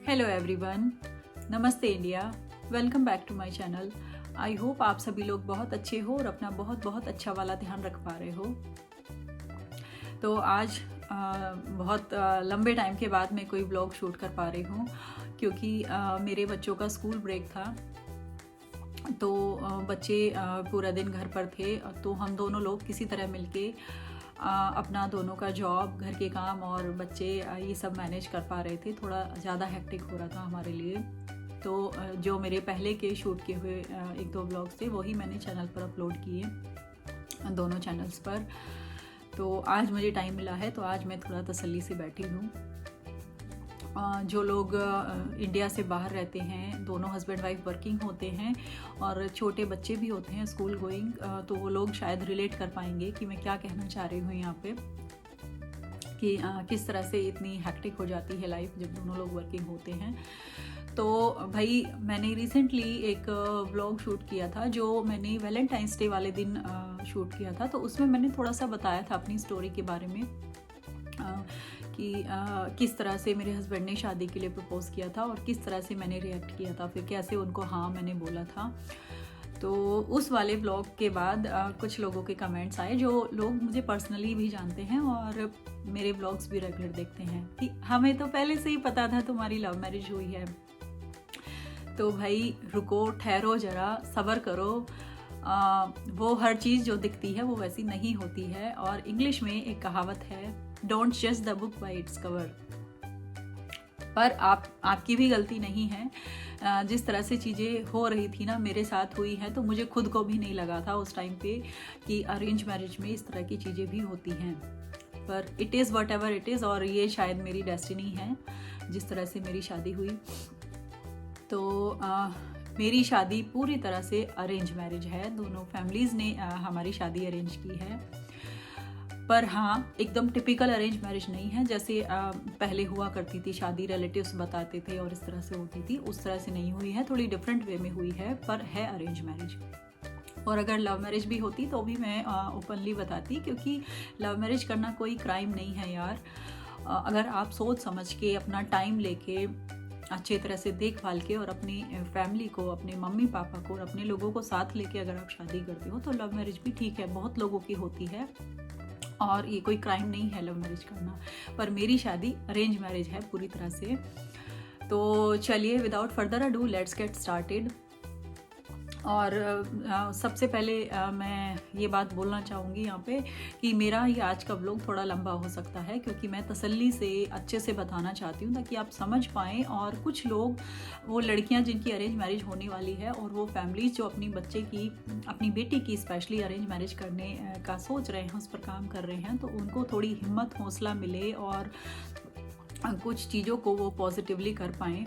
Hello everyone, नमस्ते India. Welcome back to my channel. I hope आप सभी लोग बहुत अच्छे हो और अपना बहुत बहुत अच्छा वाला ध्यान रख पा रहे हो। तो आज बहुत लंबे टाइम के बाद मैं कोई ब्लॉग शूट कर पा रही हूँ क्योंकि मेरे बच्चों का स्कूल ब्रेक था। तो बच्चे पूरा दिन घर पर थे, तो हम दोनों लोग किसी तरह मिलके अपना दोनों का जॉब, घर के काम और बच्चे ये सब मैनेज कर पा रहे थे। थोड़ा ज़्यादा हेक्टिक हो रहा था हमारे लिए। तो जो मेरे पहले के शूट किए हुए एक दो ब्लॉग्स थे वही मैंने चैनल पर अपलोड किए, दोनों चैनल्स पर। तो आज मुझे टाइम मिला है, तो आज मैं थोड़ा तसल्ली से बैठी हूँ। जो लोग इंडिया से बाहर रहते हैं, दोनों हस्बैंड वाइफ वर्किंग होते हैं और छोटे बच्चे भी होते हैं स्कूल गोइंग, तो वो लोग शायद रिलेट कर पाएंगे कि मैं क्या कहना चाह रही हूँ यहाँ पे, कि किस तरह से इतनी हेक्टिक हो जाती है लाइफ जब दोनों लोग वर्किंग होते हैं। तो भाई, मैंने रिसेंटली एक व्लॉग शूट किया था जो मैंने वैलेंटाइंस डे वाले दिन शूट किया था। तो उसमें मैंने थोड़ा सा बताया था अपनी स्टोरी के बारे में, कि किस तरह से मेरे हस्बैंड ने शादी के लिए प्रपोज किया था और किस तरह से मैंने रिएक्ट किया था, फिर कैसे उनको हाँ मैंने बोला था। तो उस वाले ब्लॉग के बाद कुछ लोगों के कमेंट्स आए, जो लोग मुझे पर्सनली भी जानते हैं और मेरे ब्लॉग्स भी रेगुलर देखते हैं, कि हमें तो पहले से ही पता था तुम्हारी लव मैरिज हुई है। तो भाई रुको, ठहरो जरा, सब्र करो। वो हर चीज़ जो दिखती है वो वैसी नहीं होती है। और इंग्लिश में एक कहावत है, डोंट जज the book by its cover. पर आपकी भी गलती नहीं है। जिस तरह से चीज़ें हो रही थी ना, मेरे साथ हुई हैं, तो मुझे खुद को भी नहीं लगा था उस टाइम पे कि अरेंज मैरिज में इस तरह की चीज़ें भी होती हैं। पर it is what ever it is, और ये शायद मेरी डेस्टिनी है जिस तरह से मेरी शादी हुई। तो मेरी शादी पूरी तरह से अरेंज मैरिज है। दोनों फैमिलीज़ ने हमारी शादी अरेंज की है। पर हाँ, एकदम टिपिकल अरेंज मैरिज नहीं है जैसे पहले हुआ करती थी शादी, रिलेटिव्स बताते थे और इस तरह से होती थी, उस तरह से नहीं हुई है। थोड़ी डिफरेंट वे में हुई है, पर है अरेंज मैरिज। और अगर लव मैरिज भी होती तो भी मैं ओपनली बताती, क्योंकि लव मैरिज करना कोई क्राइम नहीं है यार। अगर आप सोच समझ के, अपना टाइम लेके, अच्छे तरह से देखभाल के और अपनी फैमिली को, अपने मम्मी पापा को और अपने लोगों को साथ लेके अगर आप शादी करते हो तो लव मैरिज भी ठीक है, बहुत लोगों की होती है और ये कोई क्राइम नहीं है लव मैरिज करना। पर मेरी शादी अरेंज मैरिज है पूरी तरह से। तो चलिए, without further ado, let's get started. और सबसे पहले मैं ये बात बोलना चाहूँगी यहाँ पे कि मेरा ये आज का व्लॉग थोड़ा लंबा हो सकता है, क्योंकि मैं तसल्ली से अच्छे से बताना चाहती हूँ ताकि आप समझ पाएँ। और कुछ लोग, वो लड़कियाँ जिनकी अरेंज मैरिज होने वाली है और वो फैमिलीज जो अपनी बच्चे की, अपनी बेटी की स्पेशली अरेंज मैरिज करने का सोच रहे हैं, उस पर काम कर रहे हैं, तो उनको थोड़ी हिम्मत, हौसला मिले और कुछ चीज़ों को वो पॉजिटिवली कर पाएँ।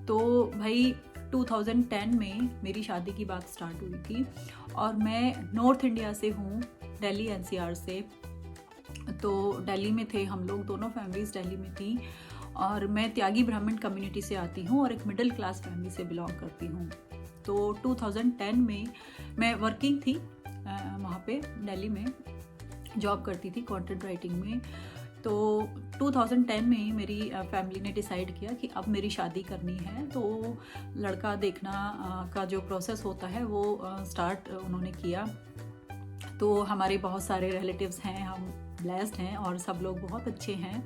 तो भाई, 2010 में मेरी शादी की बात स्टार्ट हुई थी और मैं नॉर्थ इंडिया से हूँ, दिल्ली एनसीआर से। तो दिल्ली में थे हम लोग, दोनों फैमिलीज दिल्ली में थी। और मैं त्यागी ब्राह्मण कम्युनिटी से आती हूँ और एक मिडिल क्लास फैमिली से बिलोंग करती हूँ। तो 2010 में मैं वर्किंग थी, वहाँ पे दिल्ली में जॉब करती थी कंटेंट राइटिंग में। तो 2010 में ही मेरी फैमिली ने डिसाइड किया कि अब मेरी शादी करनी है। तो लड़का देखना का जो प्रोसेस होता है वो स्टार्ट उन्होंने किया। तो हमारे बहुत सारे रिलेटिव्स हैं, हम ब्लेस्ड हैं और सब लोग बहुत अच्छे हैं।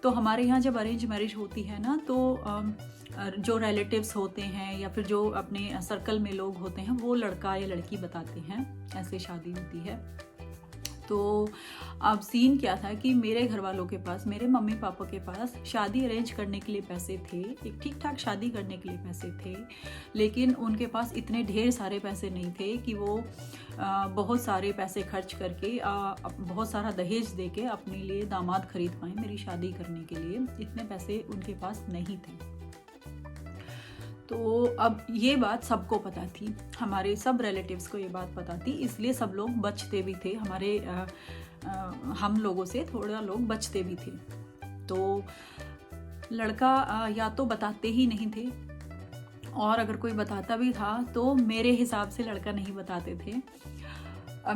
तो हमारे यहाँ जब अरेंज मैरिज होती है ना, तो जो रिलेटिव्स होते हैं या फिर जो अपने सर्कल में लोग होते हैं, वो लड़का या लड़की बताते हैं, ऐसे शादी होती है। तो अब सीन क्या था कि मेरे घर वालों के पास, मेरे मम्मी पापा के पास शादी अरेंज करने के लिए पैसे थे, एक ठीक ठाक शादी करने के लिए पैसे थे, लेकिन उनके पास इतने ढेर सारे पैसे नहीं थे कि वो बहुत सारे पैसे खर्च करके, बहुत सारा दहेज देके अपने लिए दामाद खरीद पाए मेरी शादी करने के लिए। इतने पैसे उनके पास नहीं थे। तो अब ये बात सबको पता थी, हमारे सब रिलेटिव्स को ये बात पता थी, इसलिए सब लोग बचते भी थे, हमारे हम लोगों से थोड़ा लोग बचते भी थे। तो लड़का या तो बताते ही नहीं थे, और अगर कोई बताता भी था तो मेरे हिसाब से लड़का नहीं बताते थे।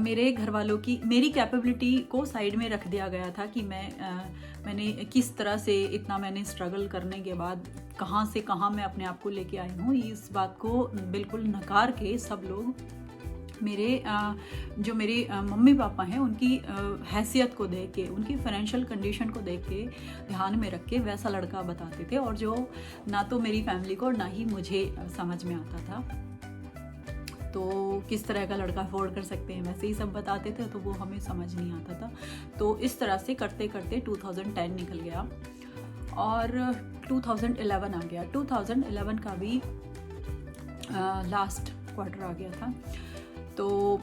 मेरे घर वालों की मेरी कैपेबिलिटी को साइड में रख दिया गया था कि मैंने किस तरह से इतना मैंने स्ट्रगल करने के बाद कहाँ से कहाँ मैं अपने आप को लेके आई हूँ। इस बात को बिल्कुल नकार के सब लोग जो मेरे मम्मी पापा हैं उनकी हैसियत को देख के, उनकी फाइनेंशियल कंडीशन को देख के ध्यान में रख के वैसा लड़का बताते थे, और जो ना तो मेरी फैमिली को ना ही मुझे समझ में आता था। तो किस तरह का लड़का अफोर्ड कर सकते हैं वैसे ही सब बताते थे, तो वो हमें समझ नहीं आता था। तो इस तरह से करते करते 2010 निकल गया और 2011 आ गया। 2011 का भी लास्ट क्वार्टर आ गया था। तो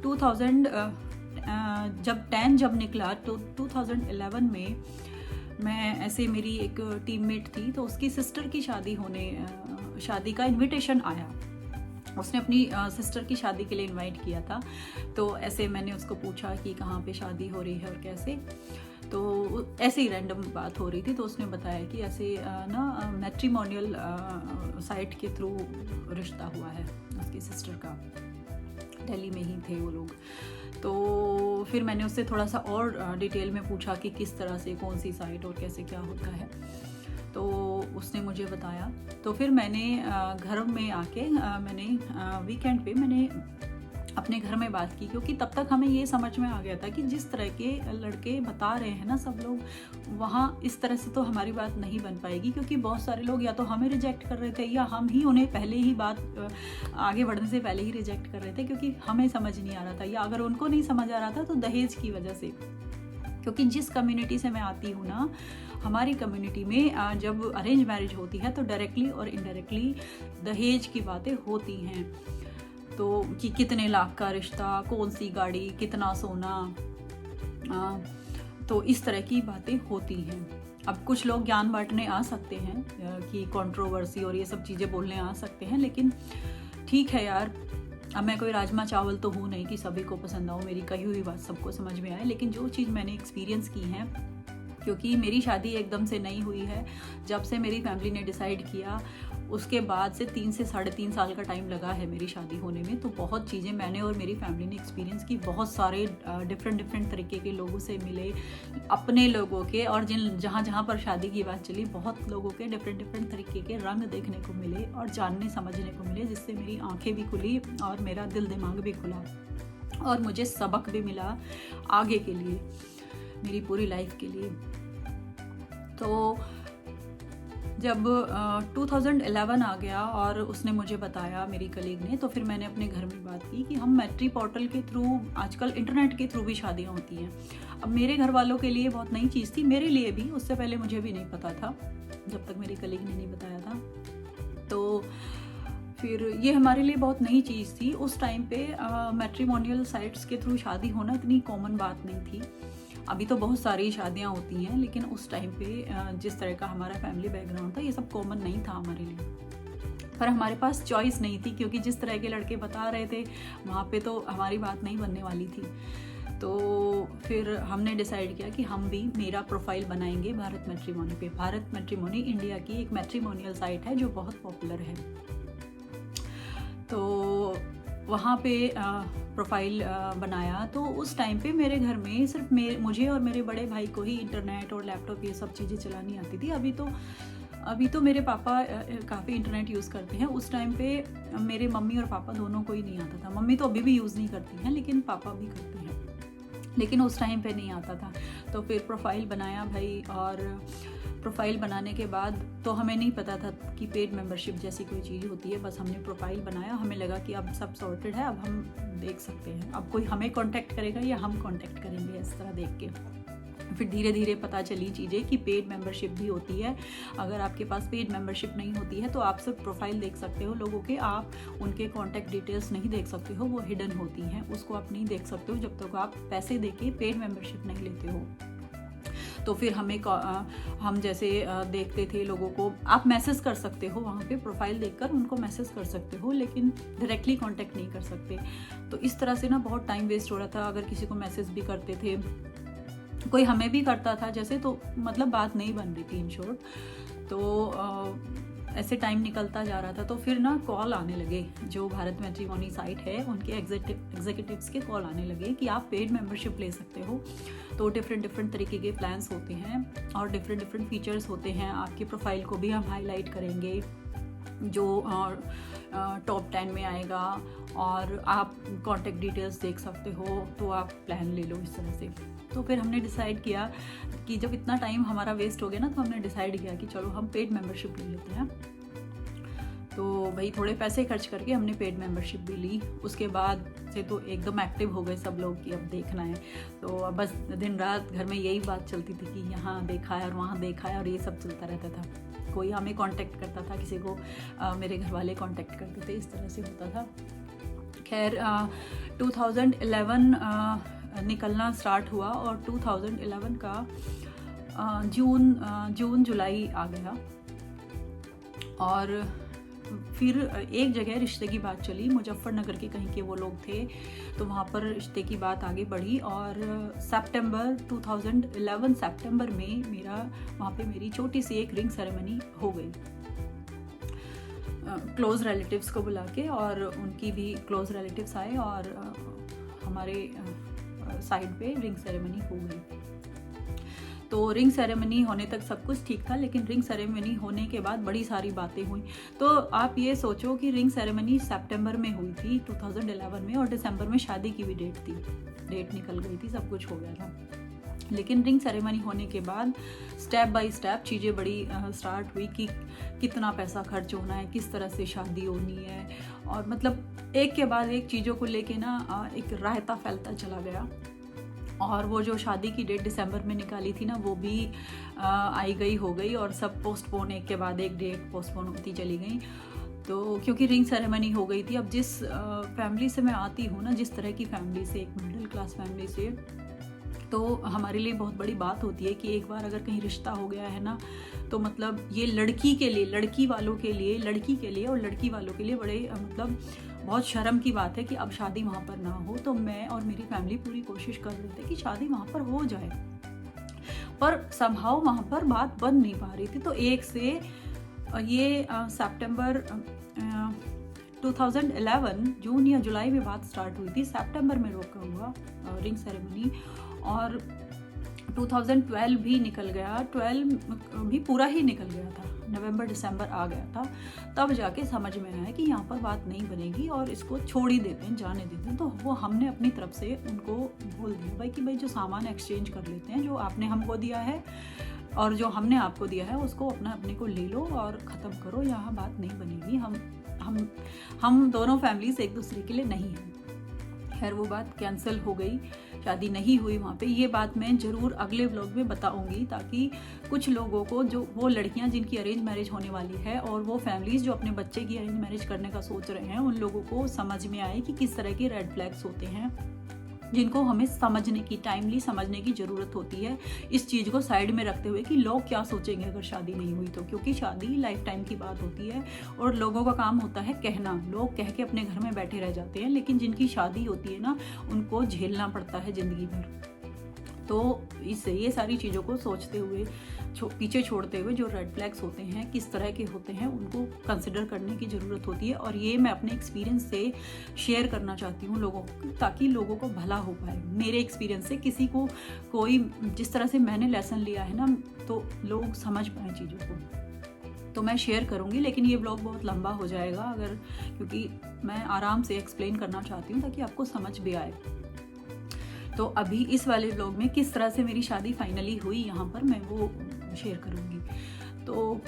2010 जब निकला तो 2011 में मैं ऐसे, मेरी एक टीममेट थी तो उसकी सिस्टर की शादी का इनविटेशन आया। उसने अपनी सिस्टर की शादी के लिए इनवाइट किया था। तो ऐसे मैंने उसको पूछा कि कहाँ पे शादी हो रही है और कैसे, तो ऐसे ही रैंडम बात हो रही थी। तो उसने बताया कि ऐसे ना मैट्रिमोनियल साइट के थ्रू रिश्ता हुआ है उसकी सिस्टर का, दिल्ली में ही थे वो लोग। तो फिर मैंने उससे थोड़ा सा और डिटेल में पूछा कि किस तरह से, कौन सी साइट और कैसे क्या होता है, तो उसने मुझे बताया। तो फिर मैंने घर में आके मैंने वीकेंड पे मैंने अपने घर में बात की, क्योंकि तब तक हमें ये समझ में आ गया था कि जिस तरह के लड़के बता रहे हैं ना सब लोग, वहाँ इस तरह से तो हमारी बात नहीं बन पाएगी, क्योंकि बहुत सारे लोग या तो हमें रिजेक्ट कर रहे थे या हम ही उन्हें पहले ही बात आगे बढ़ने से पहले ही रिजेक्ट कर रहे थे, क्योंकि हमें समझ नहीं आ रहा था, या अगर उनको नहीं समझ आ रहा था तो दहेज की वजह से। क्योंकि जिस कम्युनिटी से मैं आती हूँ ना, हमारी कम्युनिटी में जब अरेंज मैरिज होती है तो डायरेक्टली और इनडायरेक्टली दहेज की बातें होती हैं। तो कि कितने लाख का रिश्ता, कौन सी गाड़ी, कितना सोना, तो इस तरह की बातें होती हैं। अब कुछ लोग ज्ञान बांटने आ सकते हैं कि कंट्रोवर्सी और ये सब चीज़ें बोलने आ सकते हैं, लेकिन ठीक है यार, अब मैं कोई राजमा चावल तो हूँ नहीं कि सभी को पसंद आओ, मेरी कही हुई बात सबको समझ में आए। लेकिन जो चीज़ मैंने एक्सपीरियंस की है, क्योंकि मेरी शादी एकदम से नहीं हुई है, जब से मेरी फैमिली ने डिसाइड किया उसके बाद से 3 से 3.5 साल का टाइम लगा है मेरी शादी होने में। तो बहुत चीज़ें मैंने और मेरी फैमिली ने एक्सपीरियंस की, बहुत सारे डिफरेंट तरीके के लोगों से मिले, अपने लोगों के, और जहाँ पर शादी की बात चली, बहुत लोगों के डिफरेंट तरीके के रंग देखने को मिले और जानने समझने को मिले, जिससे मेरी आंखें भी खुली और मेरा दिल दिमाग भी खुला, और मुझे सबक भी मिला आगे के लिए, मेरी पूरी लाइफ के लिए। तो जब 2011 आ गया और उसने मुझे बताया, मेरी कलीग ने, तो फिर मैंने अपने घर में बात की कि हम मैट्री पोर्टल के थ्रू, आजकल इंटरनेट के थ्रू भी शादियाँ होती हैं। अब मेरे घर वालों के लिए बहुत नई चीज़ थी, मेरे लिए भी, उससे पहले मुझे भी नहीं पता था जब तक मेरी कलीग ने नहीं बताया था। तो फिर ये हमारे लिए बहुत नई चीज़ थी। उस टाइम पे मैट्रिमोनियल साइट्स के थ्रू शादी होना इतनी कॉमन बात नहीं थी। अभी तो बहुत सारी शादियां होती हैं, लेकिन उस टाइम पे जिस तरह का हमारा फैमिली बैकग्राउंड था, ये सब कॉमन नहीं था हमारे लिए। पर हमारे पास चॉइस नहीं थी, क्योंकि जिस तरह के लड़के बता रहे थे वहाँ पे तो हमारी बात नहीं बनने वाली थी। तो फिर हमने डिसाइड किया कि हम भी मेरा प्रोफाइल बनाएंगे भारत मैट्रिमोनी पे। भारत मैट्रिमोनी इंडिया की एक मैट्रिमोनियल साइट है जो बहुत पॉपुलर है। तो वहाँ पे प्रोफाइल बनाया। तो उस टाइम पे मेरे घर में सिर्फ मुझे और मेरे बड़े भाई को ही इंटरनेट और लैपटॉप ये सब चीज़ें चलानी आती थी। अभी तो मेरे पापा काफ़ी इंटरनेट यूज़ करते हैं। उस टाइम पे मेरे मम्मी और पापा दोनों को ही नहीं आता था। मम्मी तो अभी भी यूज़ नहीं करती हैं, लेकिन पापा भी करते हैं, लेकिन उस टाइम पे नहीं आता था। तो फिर प्रोफाइल बनाया भाई, और प्रोफाइल बनाने के बाद तो हमें नहीं पता था कि पेड मेंबरशिप जैसी कोई चीज़ होती है। बस हमने प्रोफाइल बनाया, हमें लगा कि अब सब सॉर्टेड है, अब हम देख सकते हैं, अब कोई हमें कांटेक्ट करेगा या हम कांटेक्ट करेंगे, इस तरह देख के। फिर धीरे धीरे पता चली चीज़ें कि पेड मेंबरशिप भी होती है। अगर आपके पास पेड मेंबरशिप नहीं होती है तो आप सिर्फ प्रोफाइल देख सकते हो लोगों के, आप उनके कॉन्टैक्ट डिटेल्स नहीं देख सकते हो, वो हिडन होती हैं, उसको आप नहीं देख सकते हो जब तक आप पैसे दे के पेड मेंबरशिप नहीं लेते हो। तो फिर हम जैसे देखते थे लोगों को, आप मैसेज कर सकते हो वहाँ पे, प्रोफाइल देखकर उनको मैसेज कर सकते हो, लेकिन डायरेक्टली कांटेक्ट नहीं कर सकते। तो इस तरह से ना बहुत टाइम वेस्ट हो रहा था। अगर किसी को मैसेज भी करते थे, कोई हमें भी करता था जैसे, तो मतलब बात नहीं बन रही थी इन शॉर्ट। तो ऐसे टाइम निकलता जा रहा था तो फिर ना कॉल आने लगे, जो भारत मैट्रिमोनी साइट है उनके एग्जीक्यूटिव्स के कॉल आने लगे कि आप पेड मेंबरशिप ले सकते हो। तो डिफरेंट तरीके के प्लान्स होते हैं और डिफरेंट फीचर्स होते हैं। आपकी प्रोफाइल को भी हम हाईलाइट करेंगे, जो टॉप 10 में आएगा, और आप कॉन्टेक्ट डिटेल्स देख सकते हो, तो आप प्लान ले लो इस तरह से। तो फिर हमने डिसाइड किया कि जब इतना टाइम हमारा वेस्ट हो गया ना, तो हमने डिसाइड किया कि चलो हम पेड मेंबरशिप ले लेते हैं। तो भाई थोड़े पैसे खर्च करके हमने पेड मेंबरशिप भी ली। उसके बाद से तो एकदम एक्टिव हो गए सब लोग कि अब देखना है। तो अब बस दिन रात घर में यही बात चलती थी कि यहाँ देखा है और वहाँ देखा है, और ये सब चलता रहता था। कोई हमें कांटेक्ट करता था, किसी को मेरे घर वाले कांटेक्ट करते थे, इस तरह से होता था। खैर 2011 निकलना स्टार्ट हुआ और 2011 का जून जुलाई आ गया, और फिर एक जगह रिश्ते की बात चली। मुजफ्फरनगर के कहीं के वो लोग थे, तो वहाँ पर रिश्ते की बात आगे बढ़ी, और सितंबर 2011 सितंबर में वहाँ पे मेरी छोटी सी एक रिंग सेरेमनी हो गई, क्लोज रिलेटिव्स को बुला के, और उनकी भी क्लोज रिलेटिव्स आए और हमारे साइड पे रिंग सेरेमनी हो गई। तो रिंग सेरेमनी होने तक सब कुछ ठीक था, लेकिन रिंग सेरेमनी होने के बाद बड़ी सारी बातें हुई। तो आप ये सोचो कि रिंग सेरेमनी सितंबर में हुई थी 2011 में, और दिसंबर में शादी की भी डेट निकल गई थी, सब कुछ हो गया था। लेकिन रिंग सेरेमनी होने के बाद स्टेप बाय स्टेप चीज़ें बड़ी स्टार्ट हुई कि कितना पैसा खर्च होना है, किस तरह से शादी होनी है, और मतलब एक के बाद एक चीज़ों को लेके ना एक रायता फैलता चला गया। और वो जो शादी की डेट दिसंबर में निकाली थी ना, वो भी आई गई हो गई, और सब पोस्टपोन, एक के बाद एक डेट पोस्टपोन होती चली गई। तो क्योंकि रिंग सेरेमनी हो गई थी, अब जिस फैमिली से मैं आती हूँ ना, जिस तरह की फैमिली से, एक मिडिल क्लास फैमिली से, तो हमारे लिए बहुत बड़ी बात होती है कि एक बार अगर कहीं रिश्ता हो गया है ना, तो मतलब ये लड़की के लिए, लड़की वालों के लिए, लड़की के लिए और लड़की वालों के लिए बड़े मतलब बहुत शर्म की बात है कि अब शादी वहाँ पर ना हो। तो मैं और मेरी फैमिली पूरी कोशिश कर रहे थे कि शादी वहाँ पर हो जाए, पर समहाउ वहाँ पर बात बन नहीं पा रही थी। तो एक से ये सितंबर 2011 जून या जुलाई में बात स्टार्ट हुई थी, सितंबर में रोका हुआ रिंग सेरेमनी, और 2012 भी निकल गया, 12 भी पूरा ही निकल गया था, नवंबर दिसंबर आ गया था। तब जाके समझ में आया कि यहाँ पर बात नहीं बनेगी और इसको छोड़ ही देते हैं, जाने देते हैं। तो वो हमने अपनी तरफ से उनको बोल दिया भाई कि भाई जो सामान एक्सचेंज कर लेते हैं, जो आपने हमको दिया है और जो हमने आपको दिया है, उसको अपने को ले लो और ख़त्म करो, यहाँ बात नहीं बनेगी। हम दोनों फैमिलीज एक दूसरे के लिए नहीं हैं। खैर वो बात कैंसिल हो गई, शादी नहीं हुई वहाँ पे। ये बात मैं ज़रूर अगले व्लॉग में बताऊंगी, ताकि कुछ लोगों को, जो वो लड़कियाँ जिनकी अरेंज मैरिज होने वाली है और वो फैमिलीज़ जो अपने बच्चे की अरेंज मैरिज करने का सोच रहे हैं, उन लोगों को समझ में आए कि किस तरह के रेड फ्लैग्स होते हैं, जिनको हमें समझने की, टाइमली समझने की ज़रूरत होती है, इस चीज़ को साइड में रखते हुए कि लोग क्या सोचेंगे अगर शादी नहीं हुई तो। क्योंकि शादी लाइफ टाइम की बात होती है और लोगों का काम होता है कहना। लोग कह के अपने घर में बैठे रह जाते हैं, लेकिन जिनकी शादी होती है ना, उनको झेलना पड़ता है ज़िंदगी भर। तो इससे ये सारी चीज़ों को सोचते हुए, पीछे छोड़ते हुए, जो रेड फ्लैग्स होते हैं किस तरह के होते हैं, उनको कंसिडर करने की ज़रूरत होती है। और ये मैं अपने एक्सपीरियंस से शेयर करना चाहती हूँ लोगों को, ताकि लोगों को भला हो पाए। मेरे एक्सपीरियंस से किसी को कोई, जिस तरह से मैंने लेसन लिया है ना, तो लोग समझ पाएँ चीज़ों को। तो मैं शेयर करूँगी, लेकिन ये ब्लॉग बहुत लंबा हो जाएगा क्योंकि मैं आराम से एक्सप्लेन करना चाहती हूँ ताकि आपको समझ भी आए। तो अभी इस वाले व्लॉग में किस तरह से मेरी शादी फाइनली हुई, यहाँ पर मैं वो शेयर करूँगी। तो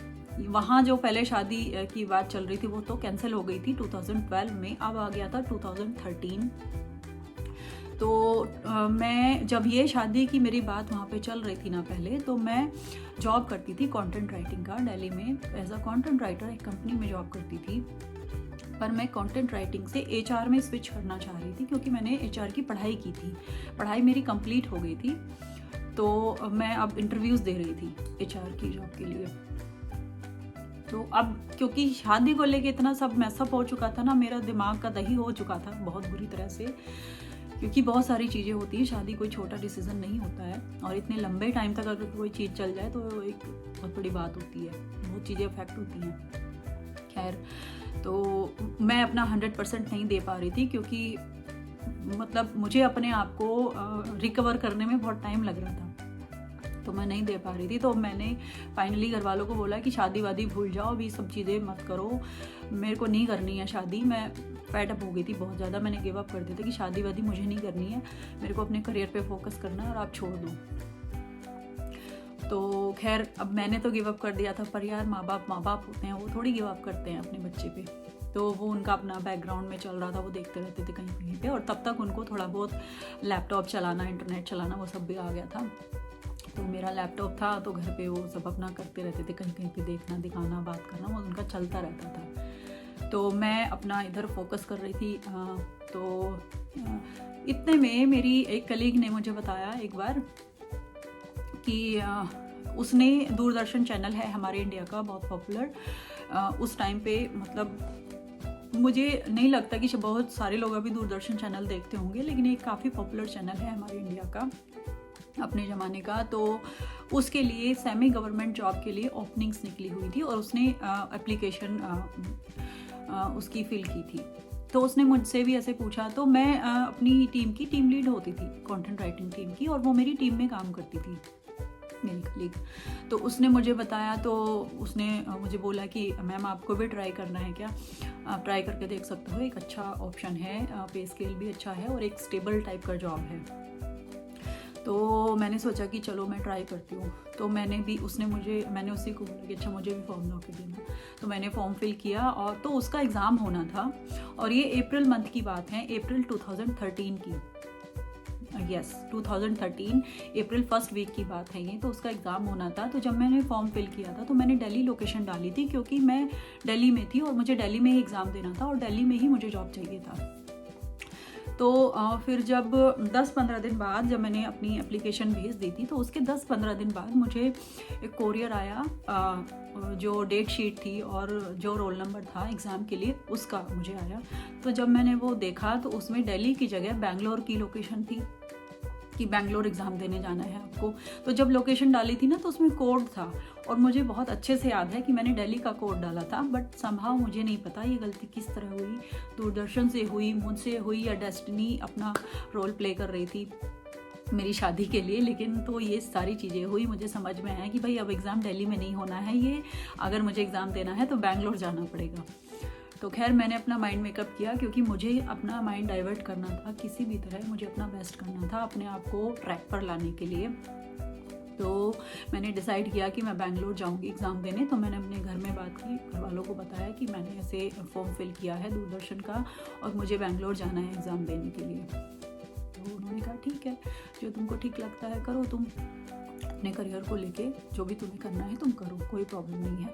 वहाँ जो पहले शादी की बात चल रही थी वो तो कैंसिल हो गई थी 2012 में। अब आ गया था 2013। तो मैं जब ये शादी की मेरी बात वहाँ पे चल रही थी ना पहले, तो मैं जॉब करती थी कंटेंट राइटिंग का, दिल्ली में एज अ कंटेंट राइटर एक कंपनी में जॉब करती थी। पर मैं कंटेंट राइटिंग से HR में स्विच करना चाह रही थी, क्योंकि मैंने HR की पढ़ाई की थी, पढ़ाई मेरी कंप्लीट हो गई थी। तो मैं अब इंटरव्यूज़ दे रही थी HR की जॉब के लिए। तो अब क्योंकि शादी को लेके इतना सब मैसअप हो चुका था ना, मेरा दिमाग का दही हो चुका था बहुत बुरी तरह से, क्योंकि बहुत सारी चीज़ें होती हैं। शादी कोई छोटा डिसीज़न नहीं होता है, और इतने लंबे टाइम तक अगर कोई चीज़ चल जाए तो एक बहुत बड़ी बात होती है, बहुत चीज़ें अफेक्ट होती हैं। खैर, तो मैं अपना 100% नहीं दे पा रही थी, क्योंकि मतलब मुझे अपने आप को रिकवर करने में बहुत टाइम लग रहा था, तो मैं नहीं दे पा रही थी। तो मैंने फाइनली घर वालों को बोला कि शादी वादी भूल जाओ, अभी सब चीज़ें मत करो, मेरे को नहीं करनी है शादी। मैं फेड अप हो गई थी बहुत ज़्यादा, मैंने गिव अप कर दिया था कि शादी वादी मुझे नहीं करनी है, मेरे को अपने करियर पे फोकस करना है और आप छोड़ दो। तो खैर, अब मैंने तो गिव अप कर दिया था, पर यार माँ बाप होते हैं, वो थोड़ी गिव अप करते हैं अपने बच्चे पे। तो वो उनका अपना बैकग्राउंड में चल रहा था, वो देखते रहते थे कहीं कहीं पे, और तब तक उनको थोड़ा बहुत लैपटॉप चलाना, इंटरनेट चलाना, वो सब भी आ गया था। तो मेरा लैपटॉप था, तो घर पे वो सब अपना करते रहते थे, कहीं कहीं पे देखना, दिखाना, बात करना, वो उनका चलता रहता था। तो मैं अपना इधर फोकस कर रही थी। तो इतने में मेरी एक कलीग ने मुझे बताया एक बार कि उसने दूरदर्शन चैनल है हमारे इंडिया का बहुत पॉपुलर, उस टाइम पे मतलब मुझे नहीं लगता कि बहुत सारे लोग अभी दूरदर्शन चैनल देखते होंगे, लेकिन एक काफ़ी पॉपुलर चैनल है हमारे इंडिया का, अपने ज़माने का। तो उसके लिए सेमी गवर्नमेंट जॉब के लिए ओपनिंग्स निकली हुई थी, और उसने एप्लीकेशन उसकी फिल की थी। तो उसने मुझसे भी ऐसे पूछा, तो मैं अपनी टीम की टीम लीड होती थी, कंटेंट राइटिंग टीम की, और वो मेरी टीम में काम करती थी, मेरी कलीग। तो उसने मुझे बताया, तो उसने मुझे बोला कि मैम आपको भी ट्राई करना है क्या, आप ट्राई करके देख सकते हो, एक अच्छा ऑप्शन है, पे स्केल भी अच्छा है और एक स्टेबल टाइप का जॉब है। तो मैंने सोचा कि चलो मैं ट्राई करती हूँ। तो मैंने उसी को बोला कि अच्छा मुझे भी फॉर्म ला के देना। तो मैंने फॉर्म फिल किया, और तो उसका एग्ज़ाम होना था, और ये अप्रैल मंथ की बात है, अप्रैल 2013 की, यस 2013 अप्रैल फर्स्ट वीक की बात है ये। तो उसका एग्ज़ाम होना था। तो जब मैंने फॉर्म फिल किया था, तो मैंने दिल्ली लोकेशन डाली थी, क्योंकि मैं दिल्ली में थी और मुझे दिल्ली में ही एग्ज़ाम देना था, और दिल्ली में ही मुझे जॉब चाहिए था। तो फिर जब 10-15 दिन बाद जब मैंने अपनी एप्लीकेशन भेज दी थी, तो उसके 10-15 दिन बाद मुझे एक कोरियर आया, जो डेट शीट थी और जो रोल नंबर था एग्ज़ाम के लिए, उसका मुझे आया। तो जब मैंने वो देखा, तो उसमें दिल्ली की जगह बेंगलोर की लोकेशन थी कि बेंगलोर एग्ज़ाम देने जाना है आपको। तो जब लोकेशन डाली थी ना, तो उसमें कोड था, और मुझे बहुत अच्छे से याद है कि मैंने दिल्ली का कोड डाला था, बट समहाउ मुझे नहीं पता ये गलती किस तरह हुई, दूरदर्शन से हुई, मुझसे हुई, या डेस्टिनी अपना रोल प्ले कर रही थी मेरी शादी के लिए। लेकिन तो ये सारी चीज़ें हुई, मुझे समझ में आया कि भाई अब एग्ज़ाम दिल्ली में नहीं होना है, ये अगर मुझे एग्ज़ाम देना है तो बेंगलोर जाना पड़ेगा। तो खैर मैंने अपना माइंड मेकअप किया, क्योंकि मुझे अपना माइंड डाइवर्ट करना था, किसी भी तरह मुझे अपना बेस्ट करना था अपने आप को ट्रैक पर लाने के लिए। तो मैंने डिसाइड किया कि मैं बेंगलोर जाऊंगी एग्ज़ाम देने। तो मैंने अपने घर में बात की, घर वालों को बताया कि मैंने ऐसे फॉर्म फिल किया है दूरदर्शन का, और मुझे बेंगलोर जाना है एग्ज़ाम देने के लिए। तो उन्होंने कहा ठीक है, जो तुमको ठीक लगता है करो, तुम अपने करियर को लेके जो भी तुम्हें करना है तुम करो, कोई प्रॉब्लम नहीं है।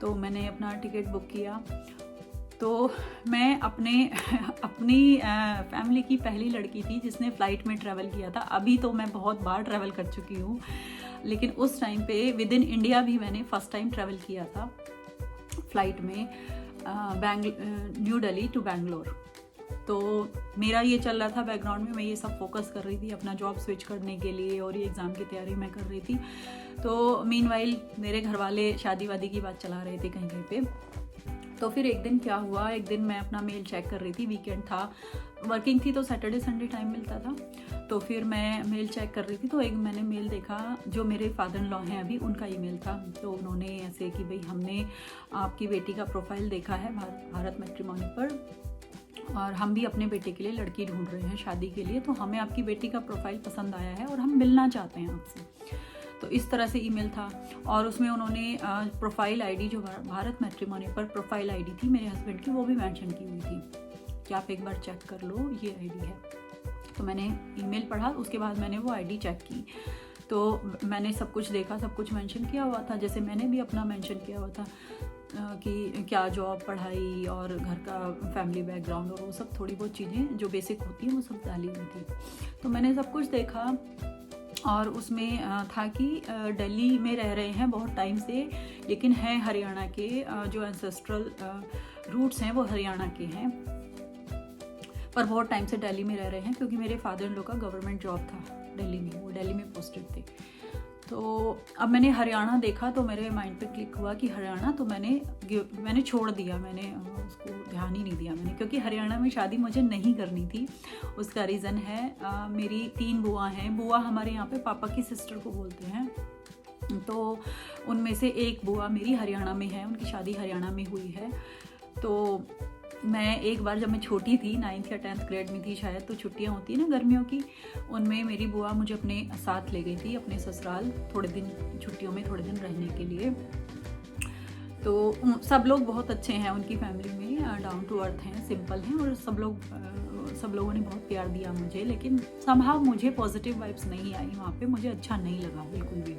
तो मैंने अपना टिकट बुक किया। तो मैं अपनी फैमिली की पहली लड़की थी जिसने फ़्लाइट में ट्रैवल किया था। अभी तो मैं बहुत बार ट्रैवल कर चुकी हूँ, लेकिन उस टाइम पे विद इन इंडिया भी मैंने फ़र्स्ट टाइम ट्रैवल किया था फ़्लाइट में, न्यू दिल्ली टू बेंगलोर। तो मेरा ये चल रहा था बैकग्राउंड में, मैं ये सब फोकस कर रही थी अपना जॉब स्विच करने के लिए, और ये एग्ज़ाम की तैयारी मैं कर रही थी। तो मीनवाइल मेरे घर वाले शादी वादी की बात चला रहे थे कहीं कहीं पे। तो फिर एक दिन क्या हुआ, एक दिन मैं अपना मेल चेक कर रही थी, वीकेंड था, वर्किंग थी, तो सैटरडे संडे टाइम मिलता था। तो फिर मैं मेल चेक कर रही थी, तो एक मैंने मेल देखा, जो मेरे फादर इन लॉ हैं अभी, उनका ईमेल था। तो उन्होंने ऐसे कि भाई हमने आपकी बेटी का प्रोफाइल देखा है भारत मैट्रिमोनी पर, और हम भी अपने बेटे के लिए लड़की ढूंढ रहे हैं शादी के लिए, तो हमें आपकी बेटी का प्रोफाइल पसंद आया है और हम मिलना चाहते हैं आपसे। तो इस तरह से ईमेल था, और उसमें उन्होंने प्रोफाइल आईडी, जो भारत मैट्रिमोनी पर प्रोफाइल आईडी थी मेरे हस्बैंड की, वो भी मेंशन की हुई थी कि आप एक बार चेक कर लो, ये आईडी है। तो मैंने ईमेल पढ़ा, उसके बाद मैंने वो आईडी चेक की। तो मैंने सब कुछ देखा, सब कुछ मेंशन किया हुआ था, जैसे मैंने भी अपना मेंशन किया हुआ था कि क्या जॉब, पढ़ाई और घर का फैमिली बैकग्राउंड, और वो सब थोड़ी बहुत चीज़ें जो बेसिक होती हैं वो सब डाली हुई थी। तो मैंने सब कुछ देखा, और उसमें था कि दिल्ली में रह रहे हैं बहुत टाइम से, लेकिन हैं हरियाणा के, जो एंसेस्ट्रल रूट्स हैं वो हरियाणा के हैं, पर बहुत टाइम से दिल्ली में रह रहे हैं, क्योंकि मेरे फादर इन लॉ का गवर्नमेंट जॉब था दिल्ली में, वो दिल्ली में पोस्टेड थे। तो अब मैंने हरियाणा देखा तो मेरे माइंड पे क्लिक हुआ कि हरियाणा, तो मैंने छोड़ दिया, मैंने उसको ध्यान ही नहीं दिया मैंने, क्योंकि हरियाणा में शादी मुझे नहीं करनी थी। उसका रीज़न है मेरी 3 बुआ हैं। बुआ हमारे यहाँ पे पापा की सिस्टर को बोलते हैं, तो उनमें से एक बुआ मेरी हरियाणा में है, उनकी शादी हरियाणा में हुई है। तो मैं एक बार जब मैं छोटी थी, 9th या 10th ग्रेड में थी शायद, तो छुट्टियां होती है ना गर्मियों की, उनमें मेरी बुआ मुझे अपने साथ ले गई थी अपने ससुराल थोड़े दिन, छुट्टियों में थोड़े दिन रहने के लिए। तो सब लोग बहुत अच्छे हैं उनकी फैमिली में, डाउन टू अर्थ हैं, सिंपल हैं, और सब लोगों ने बहुत प्यार दिया मुझे। लेकिन समहाउ मुझे पॉजिटिव वाइब्स नहीं आई वहाँ पे, मुझे अच्छा नहीं लगा बिल्कुल भी।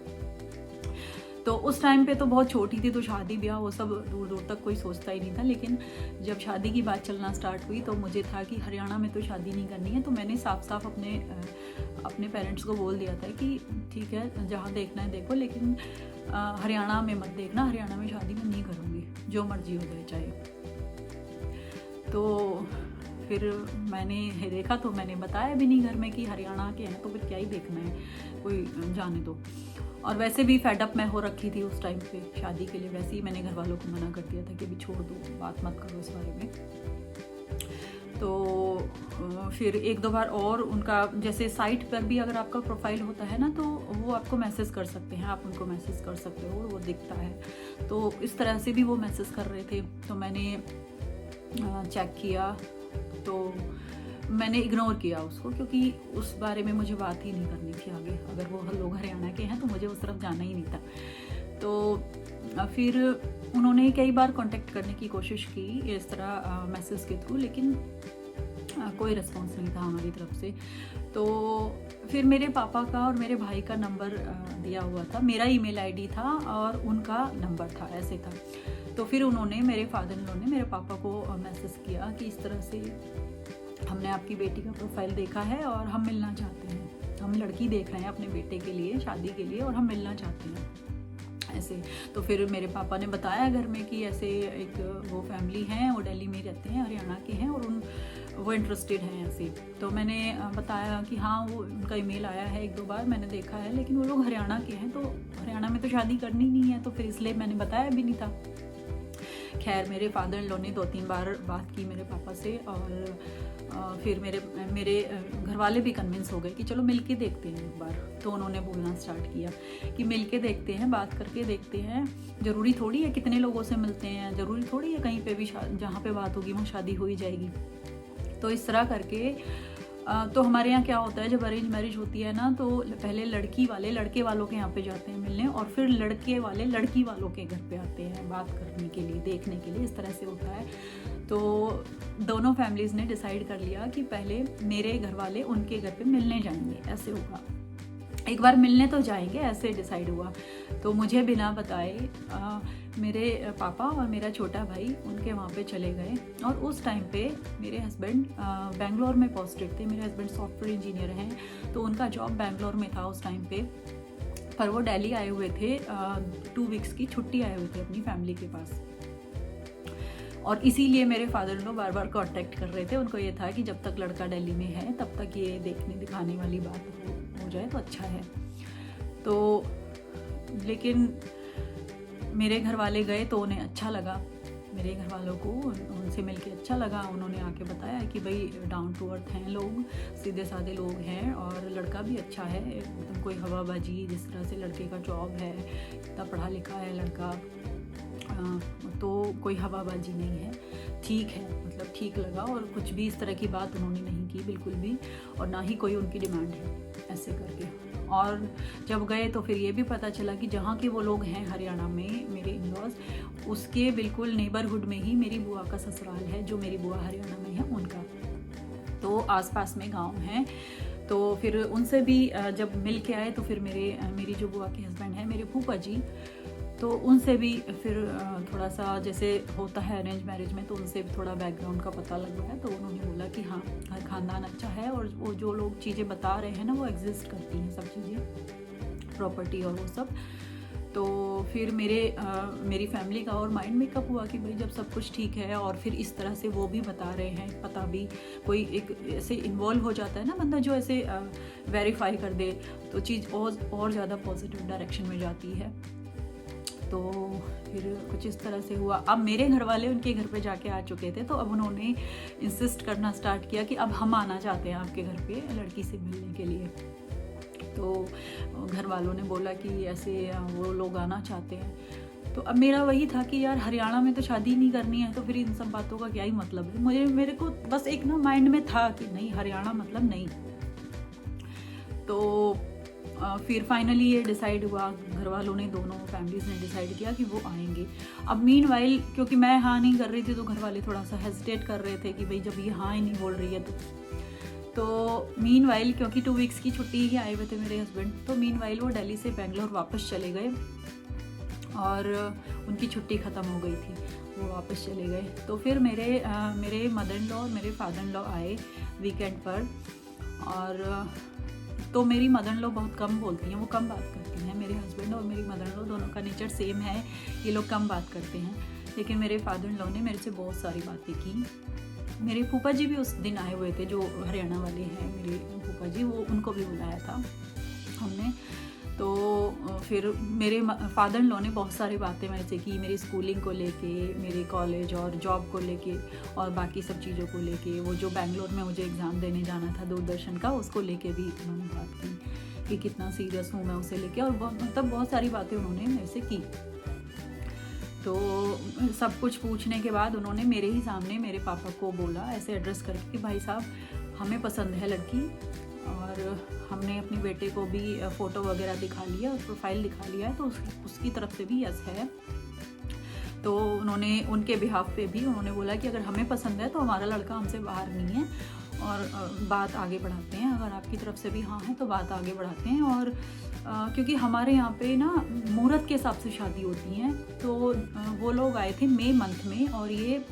तो उस टाइम पे तो बहुत छोटी थी, तो शादी ब्याह वो सब दूर दूर तक कोई सोचता ही नहीं था। लेकिन जब शादी की बात चलना स्टार्ट हुई तो मुझे था कि हरियाणा में तो शादी नहीं करनी है। तो मैंने साफ साफ अपने पेरेंट्स को बोल दिया था कि ठीक है, जहाँ देखना है देखो, लेकिन हरियाणा में मत देखना, हरियाणा में शादी मैं नहीं करूँगी, जो मर्जी हो जाए चाहे। तो फिर मैंने देखा, तो मैंने बताया भी नहीं घर में कि हरियाणा के हैं, तो फिर क्या ही देखना है, कोई जाने दो। और वैसे भी फेडअप मैं हो रखी थी उस टाइम पे शादी के लिए, वैसे ही मैंने घर वालों को मना कर दिया था कि अभी छोड़ दो, बात मत करो इस बारे में। तो फिर 1-2 बार और उनका, जैसे साइट पर भी अगर आपका प्रोफाइल होता है ना, तो वो आपको मैसेज कर सकते हैं, आप उनको मैसेज कर सकते हो, वो दिखता है। तो इस तरह से भी वो मैसेज कर रहे थे, तो मैंने चेक किया, तो मैंने इग्नोर किया उसको, क्योंकि उस बारे में मुझे बात ही नहीं करनी थी आगे। अगर वो लोग हरियाणा के हैं तो मुझे उस तरफ जाना ही नहीं था। तो फिर उन्होंने कई बार कांटेक्ट करने की कोशिश की इस तरह मैसेज के थ्रू, लेकिन कोई रिस्पॉन्स नहीं था हमारी तरफ से। तो फिर मेरे पापा का और मेरे भाई का नंबर दिया हुआ था, मेरा ईमेल आईडी था और उनका नंबर था, ऐसे था। तो फिर उन्होंने, मेरे फादर इन लॉ ने मेरे पापा को मैसेज किया कि इस तरह से हमने आपकी बेटी का प्रोफाइल देखा है और हम मिलना चाहते हैं, हम लड़की देख रहे हैं अपने बेटे के लिए, शादी के लिए, और हम मिलना चाहते हैं ऐसे। तो फिर मेरे पापा ने बताया घर में कि ऐसे एक वो फैमिली हैं, वो दिल्ली में रहते हैं, हरियाणा के हैं, और वो इंटरेस्टेड हैं ऐसे। तो मैंने बताया कि हाँ, वो उनका ईमेल आया है 1-2 बार, मैंने देखा है, लेकिन वो लोग हरियाणा के हैं, तो हरियाणा में तो शादी करनी नहीं है, तो फिर इसलिए मैंने बताया भी नहीं था। खैर, मेरे फादर इन लॉ ने 2-3 बार बात की मेरे पापा से, और फिर मेरे घर वाले भी कन्विंस हो गए कि चलो मिल के देखते हैं एक बार। तो उन्होंने बोलना स्टार्ट किया कि मिल के देखते हैं, बात करके देखते हैं, ज़रूरी थोड़ी है कितने लोगों से मिलते हैं, ज़रूरी थोड़ी है कहीं पे भी जहाँ पे बात होगी वहाँ शादी हो ही जाएगी। तो इस तरह करके तो हमारे यहाँ क्या होता है, जब अरेंज मैरिज होती है ना, तो पहले लड़की वाले लड़के वालों के यहाँ पे जाते हैं मिलने, और फिर लड़के वाले लड़की वालों के घर पे आते हैं बात करने के लिए, देखने के लिए, इस तरह से होता है। तो दोनों फैमिलीज़ ने डिसाइड कर लिया कि पहले मेरे घर वाले उनके घर पे मिलने जाएंगे, ऐसे होगा, एक बार मिलने तो जाएंगे, ऐसे डिसाइड हुआ। तो मुझे बिना बताए मेरे पापा और मेरा छोटा भाई उनके वहाँ पे चले गए, और उस टाइम पे मेरे हस्बैंड बेंगलोर में पोस्टेड थे। मेरे हस्बैंड सॉफ्टवेयर इंजीनियर हैं, तो उनका जॉब बेंगलोर में था उस टाइम पे, पर वो दिल्ली आए हुए थे, 2 वीक्स की छुट्टी आए हुए थे अपनी फैमिली के पास। और इसीलिए मेरे father in law bar bar contact कर रहे थे। उनको ये था कि जब तक लड़का दिल्ली में है तब तक ये देखने दिखाने वाली बात हो जाए तो अच्छा है। तो लेकिन मेरे घर वाले गए तो उन्हें अच्छा लगा, मेरे घर वालों को उनसे मिलके अच्छा लगा। उन्होंने आके बताया कि भाई डाउन टू अर्थ हैं लोग, सीधे साधे लोग हैं, और लड़का भी अच्छा है, एकदम कोई हवाबाजी, जिस तरह से लड़के का जॉब है, इतना पढ़ा लिखा है लड़का, तो कोई हवाबाजी नहीं है, ठीक है, मतलब ठीक लगा। और कुछ भी इस तरह की बात उन्होंने नहीं की बिल्कुल भी, और ना ही कोई उनकी डिमांड है ऐसे करके। और जब गए तो फिर ये भी पता चला कि जहाँ के वो लोग हैं हरियाणा में, मेरे इन-लॉज, उसके बिल्कुल नेबरहुड में ही मेरी बुआ का ससुराल है, जो मेरी बुआ हरियाणा में है उनका। तो आसपास में गांव हैं। तो फिर उनसे भी जब मिल के आए तो फिर मेरी जो बुआ के हस्बैंड हैं, मेरे फूफा जी, तो उनसे भी फिर थोड़ा सा जैसे होता है अरेंज मैरिज में, तो उनसे भी थोड़ा बैकग्राउंड का पता लग रहा है। तो उन्होंने बोला कि हाँ, हर ख़ानदान अच्छा है, और वो जो लोग चीज़ें बता रहे हैं ना, वो एग्जिस्ट करती हैं, सब चीज़ें, प्रॉपर्टी और वो सब। तो फिर मेरी फैमिली का और माइंड मेकअप हुआ कि भाई जब सब कुछ ठीक है और फिर इस तरह से वो भी बता रहे हैं, पता भी कोई एक ऐसे इन्वॉल्व हो जाता है ना बंदा जो ऐसे वेरीफाई कर दे, तो चीज़ और ज़्यादा पॉजिटिव डायरेक्शन में जाती है। तो फिर कुछ इस तरह से हुआ। अब मेरे घर वाले उनके घर पे जाके आ चुके थे, तो अब उन्होंने इंसिस्ट करना स्टार्ट किया कि अब हम आना चाहते हैं आपके घर पे लड़की से मिलने के लिए। तो घर वालों ने बोला कि ऐसे वो लोग आना चाहते हैं। तो अब मेरा वही था कि यार हरियाणा में तो शादी नहीं करनी है, तो फिर इन सब बातों का क्या ही मतलब है। मेरे को बस एक ना माइंड में था कि नहीं, हरियाणा मतलब नहीं। तो फिर फाइनली ये डिसाइड हुआ, घर वालों ने, दोनों फैमिलीज़ ने डिसाइड किया कि वो आएंगे। अब मीनवाइल क्योंकि मैं हाँ नहीं कर रही थी, तो घर वाले थोड़ा सा हेजिटेट कर रहे थे कि भाई जब ये हाँ ही नहीं बोल रही है तो मीनवाइल क्योंकि 2 वीक्स की छुट्टी ही आए हुए थे मेरे हस्बैंड, तो मीनवाइल वो दिल्ली से बेंगलोर वापस चले गए और उनकी छुट्टी ख़त्म हो गई थी, वो वापस चले गए। तो फिर मेरे मदर इन लॉ और मेरे फादर इन लॉ आए वीकेंड पर। और तो मेरी मदर इन लॉ बहुत कम बोलती हैं, वो कम बात करती हैं। मेरे हस्बैंड और मेरी मदर इन लॉ दोनों का नेचर सेम है, ये लोग कम बात करते हैं। लेकिन मेरे फादर इन लॉ ने मेरे से बहुत सारी बातें की। मेरे फूफा जी भी उस दिन आए हुए थे, जो हरियाणा वाले हैं मेरे फूफा जी, वो उनको भी बुलाया था हमने। तो फिर मेरे फादर इन लॉ ने बहुत सारी बातें मेरे से की, मेरी स्कूलिंग को लेके, मेरे कॉलेज और जॉब को लेके और बाकी सब चीज़ों को लेके। वो जो बेंगलोर में मुझे एग्ज़ाम देने जाना था दूरदर्शन का, उसको लेके भी उन्होंने बात की कि कितना सीरियस हूँ मैं उसे लेके, और मतलब बहुत सारी बातें उन्होंने मेरे से की। तो सब कुछ पूछने के बाद उन्होंने मेरे ही सामने मेरे पापा को बोला ऐसे एड्रेस करके कि भाई साहब, हमें पसंद है लड़की, और हमने अपने बेटे को भी फ़ोटो वगैरह दिखा लिया, प्रोफाइल दिखा लिया है, तो उसकी तरफ से भी यस है। तो उन्होंने उनके बिहाफ पे भी उन्होंने बोला कि अगर हमें पसंद है तो हमारा लड़का हमसे बाहर नहीं है, और बात आगे बढ़ाते हैं। अगर आपकी तरफ से भी हाँ है तो बात आगे बढ़ाते हैं। और क्योंकि हमारे यहाँ पे ना मुहूर्त के हिसाब से शादी होती हैं, तो वो लोग आए थे मई मंथ में, और ये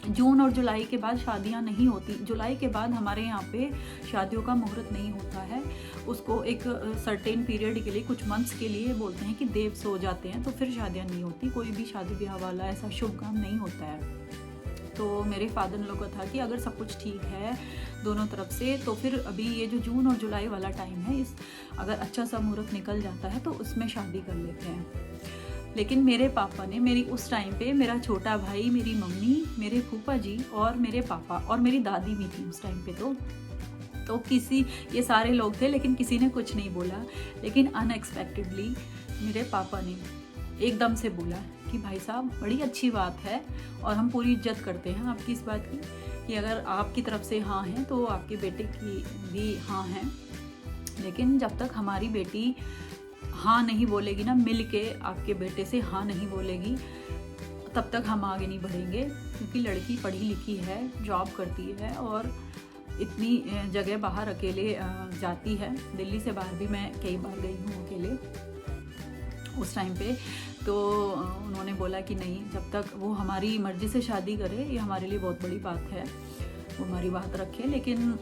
जून और जुलाई के बाद शादियां नहीं होती। जुलाई के बाद हमारे यहाँ पे शादियों का मुहूर्त नहीं होता है, उसको एक सर्टेन पीरियड के लिए, कुछ मंथ्स के लिए बोलते हैं कि देव सो जाते हैं, तो फिर शादियां नहीं होती, कोई भी शादी ब्याह वाला ऐसा शुभ काम नहीं होता है। तो मेरे फादर इन लॉ का था कि अगर सब कुछ ठीक है दोनों तरफ से, तो फिर अभी ये जो जून और जुलाई वाला टाइम है, इस अगर अच्छा सा मुहूर्त निकल जाता है तो उसमें शादी कर लेते हैं। लेकिन मेरे पापा ने, मेरी उस टाइम पे मेरा छोटा भाई, मेरी मम्मी, मेरे फूफा जी और मेरे पापा और मेरी दादी भी थी उस टाइम पे, तो किसी, ये सारे लोग थे, लेकिन किसी ने कुछ नहीं बोला। लेकिन अनएक्सपेक्टेडली मेरे पापा ने एकदम से बोला कि भाई साहब, बड़ी अच्छी बात है और हम पूरी इज्जत करते हैं आपकी इस बात की कि अगर आपकी तरफ से हाँ है तो आपके बेटे की भी हाँ है, लेकिन जब तक हमारी बेटी हाँ नहीं बोलेगी ना, मिल के आपके बेटे से हाँ नहीं बोलेगी, तब तक हम आगे नहीं बढ़ेंगे। क्योंकि लड़की पढ़ी लिखी है, जॉब करती है और इतनी जगह बाहर अकेले जाती है। दिल्ली से बाहर भी मैं कई बार गई हूँ अकेले उस टाइम पे। तो उन्होंने बोला कि नहीं, जब तक वो हमारी मर्ज़ी से शादी करे, ये हमारे लिए बहुत बड़ी बात है, वो हमारी बात रखे, लेकिन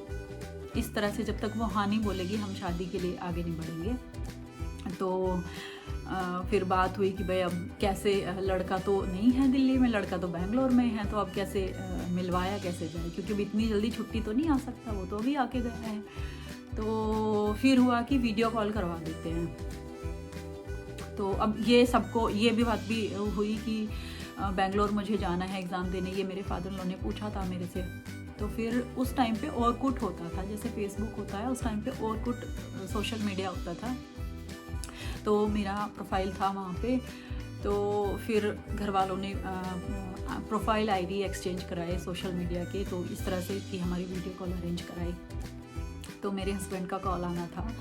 इस तरह से जब तक वो हाँ नहीं बोलेगी, हम शादी के लिए आगे नहीं बढ़ेंगे। तो फिर बात हुई कि भाई अब कैसे, लड़का तो नहीं है दिल्ली में, लड़का तो बेंगलोर में है, तो अब कैसे मिलवाया कैसे जाए, क्योंकि अब इतनी जल्दी छुट्टी तो नहीं आ सकता, वो तो अभी आके गया है। तो फिर हुआ कि वीडियो कॉल करवा देते हैं। तो अब ये सबको, ये भी बात भी हुई कि बेंगलोर मुझे जाना है एग्ज़ाम देने, ये मेरे फादर इन लॉ ने पूछा था मेरे से। तो फिर उस टाइम पे ऑरकुट होता था, जैसे फेसबुक होता है, उस टाइम पे ऑरकुट सोशल मीडिया होता था, तो मेरा प्रोफाइल था वहाँ पे। तो फिर घर वालों ने प्रोफाइल आईडी एक्सचेंज कराए सोशल मीडिया के, तो इस तरह से कि हमारी वीडियो कॉल अरेंज कराई। तो मेरे हस्बैंड का कॉल आना था,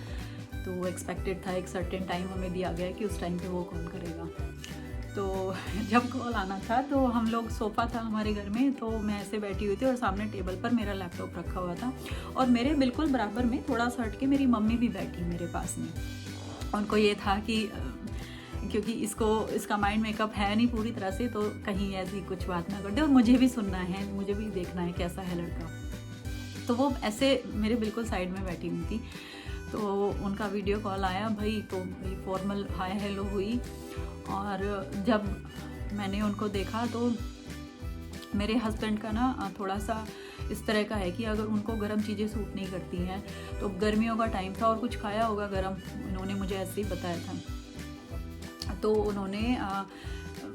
तो एक्सपेक्टेड था, एक सर्टेन टाइम हमें दिया गया कि उस टाइम पे वो कॉल करेगा। तो जब कॉल आना था, तो हम लोग, सोफ़ा था हमारे घर में, तो मैं ऐसे बैठी हुई थी और सामने टेबल पर मेरा लैपटॉप रखा हुआ था, और मेरे बिल्कुल बराबर में थोड़ा सा हट के मेरी मम्मी भी बैठी मेरे पास में। उनको ये था कि क्योंकि इसका माइंड मेकअप है नहीं पूरी तरह से, तो कहीं ऐसी कुछ बात ना कर दे, और मुझे भी सुनना है, मुझे भी देखना है कैसा है लड़का। तो वो ऐसे मेरे बिल्कुल साइड में बैठी हुई थी। तो उनका वीडियो कॉल आया भाई, तो भाई फॉर्मल हाय हेलो हुई। और जब मैंने उनको देखा तो मेरे हस्बैंड का ना थोड़ा सा इस तरह का है कि अगर उनको गर्म चीज़ें सूट नहीं करती हैं, तो गर्मियों का टाइम था और कुछ खाया होगा गर्म, इन्होंने मुझे ऐसे ही बताया था। तो उन्होंने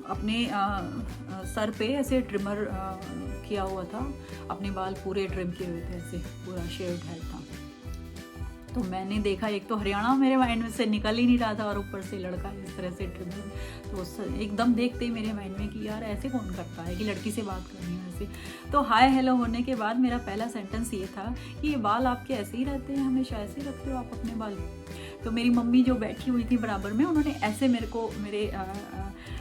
अपने सर पे ऐसे ट्रिमर किया हुआ था, अपने बाल पूरे ट्रिम किए हुए थे, ऐसे पूरा शेव्ड हेड था। तो मैंने देखा, एक तो हरियाणा मेरे माइंड में से निकल ही नहीं रहा था और ऊपर से लड़का इस तरह से ट्रिमर, तो एकदम देखते ही मेरे माइंड में कि यार ऐसे कौन करता है कि लड़की से बात करनी है ऐसे। तो हाय हेलो होने के बाद मेरा पहला सेंटेंस ये था कि ये बाल आपके ऐसे ही रहते हैं, हमेशा ऐसे ही रखते हो आप अपने बाल? तो मेरी मम्मी जो बैठी हुई थी बराबर में, उन्होंने ऐसे मेरे को मेरे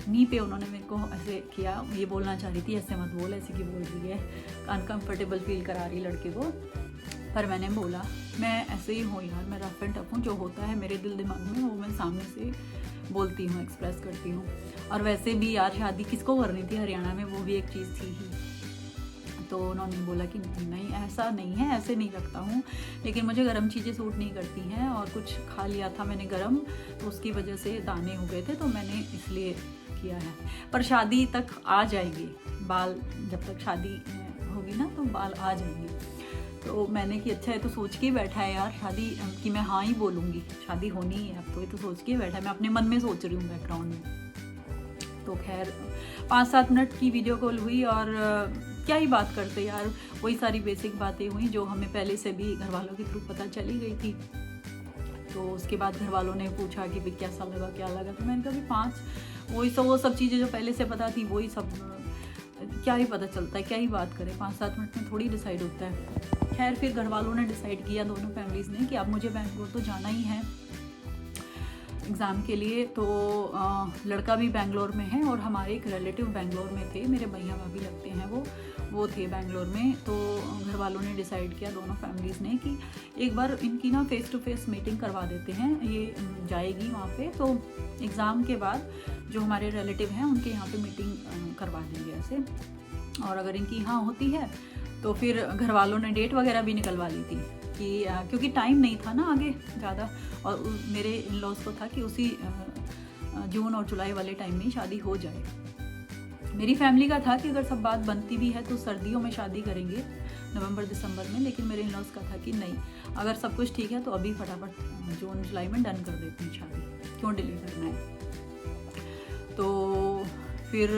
नी पे उन्होंने मेरे को ऐसे किया, ये बोलना चाह रही थी ऐसे मत बोल, ऐसे की बोल रही है, अनकम्फर्टेबल फील करा रही लड़के को। पर मैंने बोला मैं ऐसे ही हूँ यार, मैं रफ एंड टफ हूँ, जो होता है मेरे दिल दिमाग में वो मैं सामने से बोलती हूँ, एक्सप्रेस करती हूँ। और वैसे भी यार शादी किसको करनी थी हरियाणा में, वो भी एक चीज़ थी ही। तो उन्होंने बोला कि नहीं ऐसा नहीं है, ऐसे नहीं रखता हूँ, लेकिन मुझे गर्म चीज़ें सूट नहीं करती हैं और कुछ खा लिया था मैंने गर्म, तो उसकी वजह से दाने हो गए थे, तो मैंने इसलिए किया है। पर शादी तक आ जाएगी बाल, जब तक शादी होगी ना तो बाल आ जाएंगे। तो मैंने कि अच्छा है, तो सोच के ही बैठा है यार शादी कि मैं हाँ ही बोलूँगी, शादी होनी ही है अब तो, ये तो सोच के ही बैठा है, मैं अपने मन में सोच रही हूँ बैकग्राउंड में। तो खैर 5-7 मिनट की वीडियो कॉल हुई और क्या ही बात करते यार, वही सारी बेसिक बातें हुई जो हमें पहले से भी घर वालों के थ्रू पता चली गई थी। तो उसके बाद घर वालों ने पूछा कि भाई कैसा लगा क्या लगा, तो मैंने कहा वही सब वो सब चीज़ें जो पहले से पता थी वही सब, क्या ही पता चलता है, क्या ही बात करें, 5-7 मिनट में थोड़ी डिसाइड होता है। खैर फिर घर वालों ने डिसाइड किया, दोनों फैमिलीज़ ने, कि अब मुझे बेंगलोर तो जाना ही है एग्ज़ाम के लिए। तो लड़का भी बेंगलोर में है और हमारे एक रिलेटिव बेंगलोर में थे, मेरे भैया भाभी लगते हैं वो थे बेंगलोर में। तो घर वालों ने डिसाइड किया दोनों फैमिलीज़ ने कि एक बार इनकी ना फेस टू फेस मीटिंग करवा देते हैं, ये जाएगी वहाँ पे, तो एग्ज़ाम के बाद जो हमारे रिलेटिव हैं उनके यहाँ पे मीटिंग करवा देंगे ऐसे। और अगर इनकी हाँ होती है तो फिर घर वालों ने डेट वगैरह भी निकलवा ली थी कि क्योंकि टाइम नहीं था ना आगे ज़्यादा, और मेरे इन लॉज को था कि उसी जून और जुलाई वाले टाइम में शादी हो जाए। मेरी फैमिली का था कि अगर सब बात बनती भी है तो सर्दियों में शादी करेंगे, नवंबर दिसंबर में, लेकिन मेरे इन लॉज का था कि नहीं, अगर सब कुछ ठीक है तो अभी फटाफट जून जुलाई में डन कर देते हैं शादी, क्यों डिले करना है। तो फिर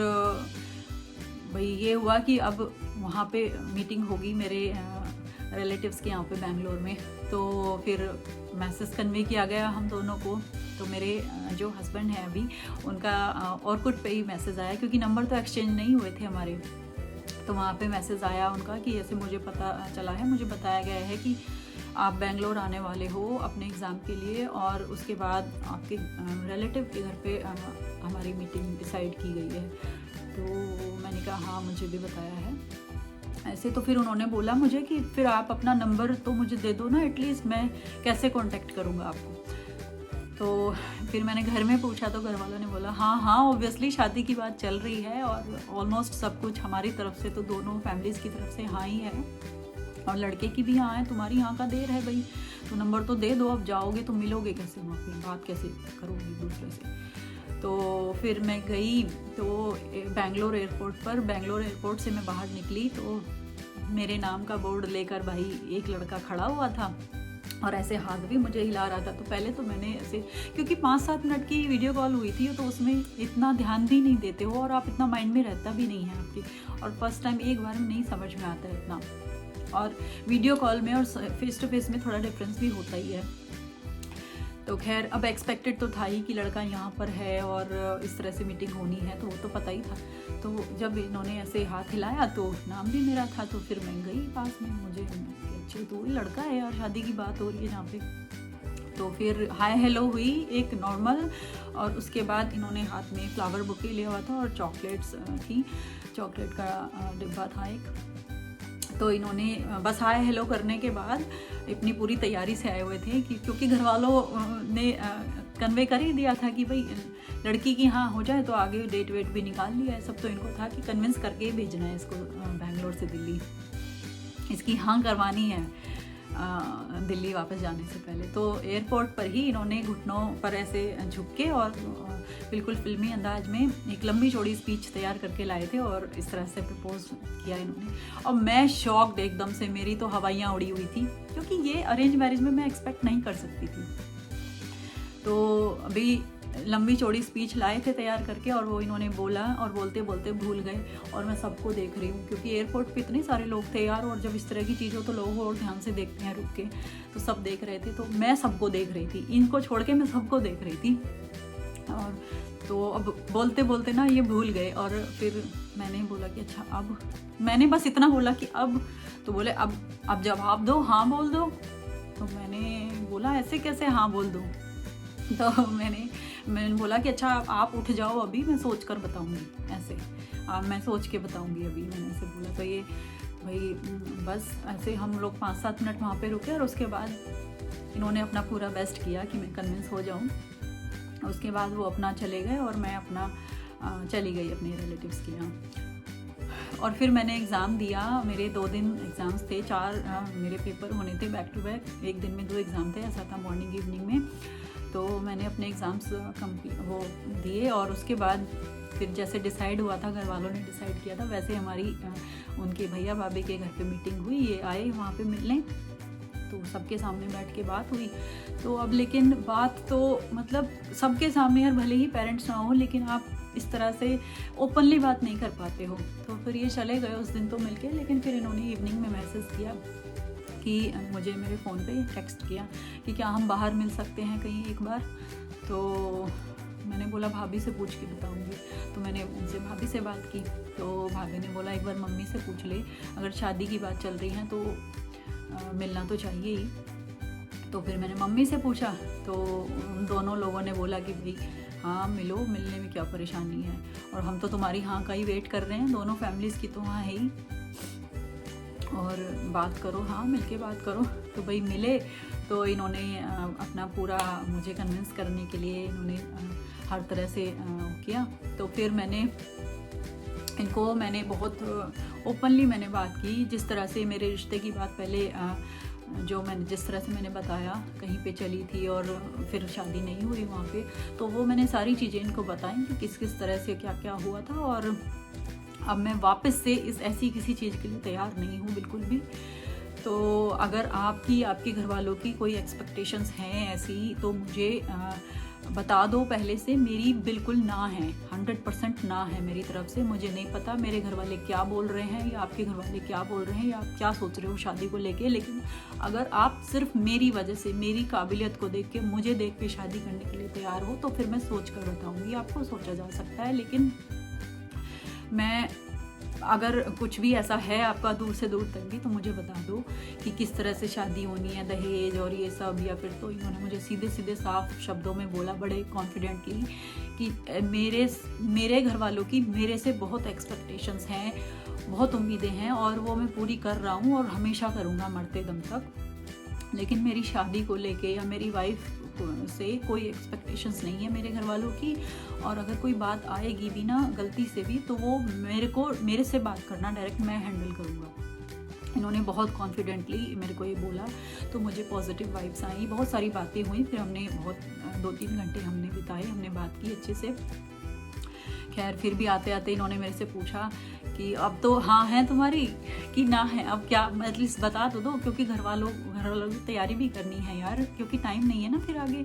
भाई ये हुआ कि अब वहाँ पे मीटिंग होगी मेरे रिलेटिव्स के यहाँ पे बेंगलोर में। तो फिर मैसेज कन्वे किया गया हम दोनों को। तो मेरे जो हस्बैंड हैं अभी, उनका ऑर्कुट पे ही मैसेज आया, क्योंकि नंबर तो एक्सचेंज नहीं हुए थे हमारे। तो वहाँ पे मैसेज आया उनका कि ऐसे मुझे पता चला है, मुझे बताया गया है कि आप बेंगलोर आने वाले हो अपने एग्ज़ाम के लिए, और उसके बाद आपके रिलेटिव के घर पे हमारी मीटिंग डिसाइड की गई है। तो मैंने कहा हाँ, मुझे भी बताया है ऐसे। तो फिर उन्होंने बोला मुझे कि फिर आप अपना नंबर तो मुझे दे दो ना, एटलीस्ट मैं कैसे कांटेक्ट करूँगा आपको। तो फिर मैंने घर में पूछा तो घर वालों ने बोला हाँ ऑब्वियसली शादी की बात चल रही है और ऑलमोस्ट सब कुछ हमारी तरफ से, तो दोनों फैमिलीज़ की तरफ से हाँ ही है, और लड़के की भी हाँ है, तुम्हारी हाँ का देर है भाई, तो नंबर तो दे दो, अब जाओगे तो मिलोगे कैसे, वहाँ पे बात कैसे करोगे दूसरे से। तो फिर मैं गई तो बेंगलोर एयरपोर्ट से मैं बाहर निकली तो मेरे नाम का बोर्ड लेकर भाई एक लड़का खड़ा हुआ था और ऐसे हाथ भी मुझे हिला रहा था। तो पहले तो मैंने ऐसे, क्योंकि 5-7 मिनट की वीडियो कॉल हुई थी तो उसमें इतना ध्यान भी नहीं देते हो और आप इतना माइंड में रहता भी नहीं है आपके, और फर्स्ट टाइम एक बार में नहीं समझ में आता है इतना, और वीडियो कॉल में और फेस टू फेस में थोड़ा डिफरेंस भी होता ही है। तो खैर अब एक्सपेक्टेड तो था ही कि लड़का यहाँ पर है और इस तरह से मीटिंग होनी है, तो वो तो पता ही था। तो जब इन्होंने ऐसे हाथ हिलाया तो नाम भी मेरा था, तो फिर मैं गई पास में, मुझे अच्छे तो वही लड़का है यार, शादी की बात हो रही है जहाँ पे। तो फिर हाय हेलो हुई एक नॉर्मल, और उसके बाद इन्होंने हाथ में फ्लावर बुके लिया हुआ था और चॉकलेट्स थी, चॉकलेट का डिब्बा था एक। तो इन्होंने बस हाय हेलो करने के बाद अपनी पूरी तैयारी से आए हुए थे कि क्योंकि घर वालों ने कन्वे कर ही दिया था कि भाई लड़की की हाँ हो जाए तो आगे डेट वेट भी निकाल लिया है सब, तो इनको था कि कन्विंस करके ही भेजना है इसको बेंगलोर से दिल्ली, इसकी हाँ करवानी है। दिल्ली वापस जाने से पहले। तो एयरपोर्ट पर ही इन्होंने घुटनों पर ऐसे झुक के और बिल्कुल फिल्मी अंदाज में एक लंबी चौड़ी स्पीच तैयार करके लाए थे और इस तरह से प्रपोज किया इन्होंने। और मैं शॉक्ड एकदम से, मेरी तो हवाइयाँ उड़ी हुई थी, क्योंकि ये अरेंज मैरिज में मैं एक्सपेक्ट नहीं कर सकती थी। तो अभी लंबी चौड़ी स्पीच लाए थे तैयार करके और वो इन्होंने बोला और बोलते बोलते भूल गए। और मैं सबको देख रही हूँ, क्योंकि एयरपोर्ट पे इतने सारे लोग थे यार, और जब इस तरह की चीज़ हो तो लोग और ध्यान से देखते हैं रुक के, तो सब देख रहे थे। तो मैं सबको देख रही थी, इनको छोड़ के मैं सबको देख रही थी। और तो अब बोलते बोलते ना ये भूल गए। और फिर मैंने बोला कि अच्छा अब, मैंने बस इतना बोला कि अब, तो बोले अब जवाब दो, हाँ बोल दो। तो मैंने बोला ऐसे कैसे हाँ बोल दूँ? तो मैंने बोला कि अच्छा आप उठ जाओ, अभी मैं सोच कर बताऊँगी, ऐसे मैं सोच के बताऊँगी अभी, मैंने ऐसे बोला। तो ये भाई बस ऐसे हम लोग 5-7 मिनट वहाँ पे रुके और उसके बाद इन्होंने अपना पूरा बेस्ट किया कि मैं कन्विंस हो जाऊँ। उसके बाद वो अपना चले गए और मैं अपना चली गई अपने रिलेटिव्स के यहाँ। और फिर मैंने एग्ज़ाम दिया, मेरे 2 दिन एग्ज़ाम्स थे, 4 मेरे पेपर होने थे बैक टू बैक, एक दिन में 2 एग्ज़ाम थे, ऐसा था मॉर्निंग इवनिंग में। तो मैंने अपने एग्ज़ाम्स वो दिए और उसके बाद फिर जैसे डिसाइड हुआ था, घर वालों ने डिसाइड किया था, वैसे हमारी उनके भैया भाभी के घर पे मीटिंग हुई, ये आए वहाँ पे मिलने, तो सबके सामने बैठ के बात हुई। तो अब लेकिन बात तो मतलब सबके सामने यार, भले ही पेरेंट्स ना हो, लेकिन आप इस तरह से ओपनली बात नहीं कर पाते हो। तो फिर ये चले गए उस दिन तो मिलके, लेकिन फिर इन्होंने इवनिंग में मैसेज किया कि मुझे मेरे फ़ोन पे टेक्स्ट किया कि क्या हम बाहर मिल सकते हैं कहीं एक बार। तो मैंने बोला भाभी से पूछ के बताऊंगी। तो मैंने उनसे भाभी से बात की, तो भाभी ने बोला एक बार मम्मी से पूछ ले, अगर शादी की बात चल रही है तो मिलना तो चाहिए ही। तो फिर मैंने मम्मी से पूछा, तो उन दोनों लोगों ने बोला कि भाई हाँ मिलो, मिलने में क्या परेशानी है, और हम तो तुम्हारी हाँ का ही वेट कर रहे हैं, दोनों फैमिलीज़ की तो हाँ है ही, और बात करो, हाँ मिलके बात करो। तो भाई मिले, तो इन्होंने अपना पूरा मुझे कन्विंस करने के लिए इन्होंने हर तरह से किया। तो फिर मैंने बहुत ओपनली मैंने बात की, जिस तरह से मेरे रिश्ते की बात पहले जिस तरह से मैंने बताया कहीं पे चली थी और फिर शादी नहीं हुई वहाँ पे, तो वो मैंने सारी चीज़ें इनको बताई कि किस किस तरह से क्या क्या हुआ था। और अब मैं वापस से ऐसी किसी चीज़ के लिए तैयार नहीं हूँ बिल्कुल भी। तो अगर आपके घर वालों की कोई एक्सपेक्टेशंस हैं ऐसी, तो मुझे बता दो पहले से। मेरी बिल्कुल ना है, 100% ना है मेरी तरफ से। मुझे नहीं पता मेरे घर वाले क्या बोल रहे हैं या आपके घर वाले क्या बोल रहे हैं या आप क्या सोच रहे हो शादी को लेके, लेकिन अगर आप सिर्फ मेरी वजह से, मेरी काबिलियत को देख के, मुझे देख के शादी करने के लिए तैयार हो, तो फिर मैं सोच कर बताऊँगी आपको। सोचा जा सकता है, लेकिन मैं अगर कुछ भी ऐसा है आपका दूर से दूर तक भी, तो मुझे बता दो कि किस तरह से शादी होनी है, दहेज और ये सब, या फिर तो इन्होंने मुझे सीधे सीधे साफ शब्दों में बोला बड़े कॉन्फिडेंटली कि मेरे घर वालों की मेरे से बहुत एक्सपेक्टेशंस हैं, बहुत उम्मीदें हैं, और वो मैं पूरी कर रहा हूँ और हमेशा करूँगा मरते दम तक। लेकिन मेरी शादी को लेके या मेरी वाइफ से कोई एक्सपेक्टेशंस नहीं है मेरे घर वालों की, और अगर कोई बात आएगी भी ना गलती से भी, तो वो मेरे से बात करना डायरेक्ट मैं हैंडल करूँगा। इन्होंने बहुत कॉन्फिडेंटली मेरे को ये बोला, तो मुझे पॉजिटिव वाइब्स आई, बहुत सारी बातें हुई। फिर हमने 2-3 घंटे हमने बिताए, हमने बात की अच्छे से। खैर फिर भी आते आते इन्होंने मेरे से पूछा कि अब तो हाँ है तुम्हारी कि ना है, अब क्या, एटलीस्ट बता तो दो, क्योंकि घर वालों की तैयारी भी करनी है यार, क्योंकि टाइम नहीं है ना फिर आगे।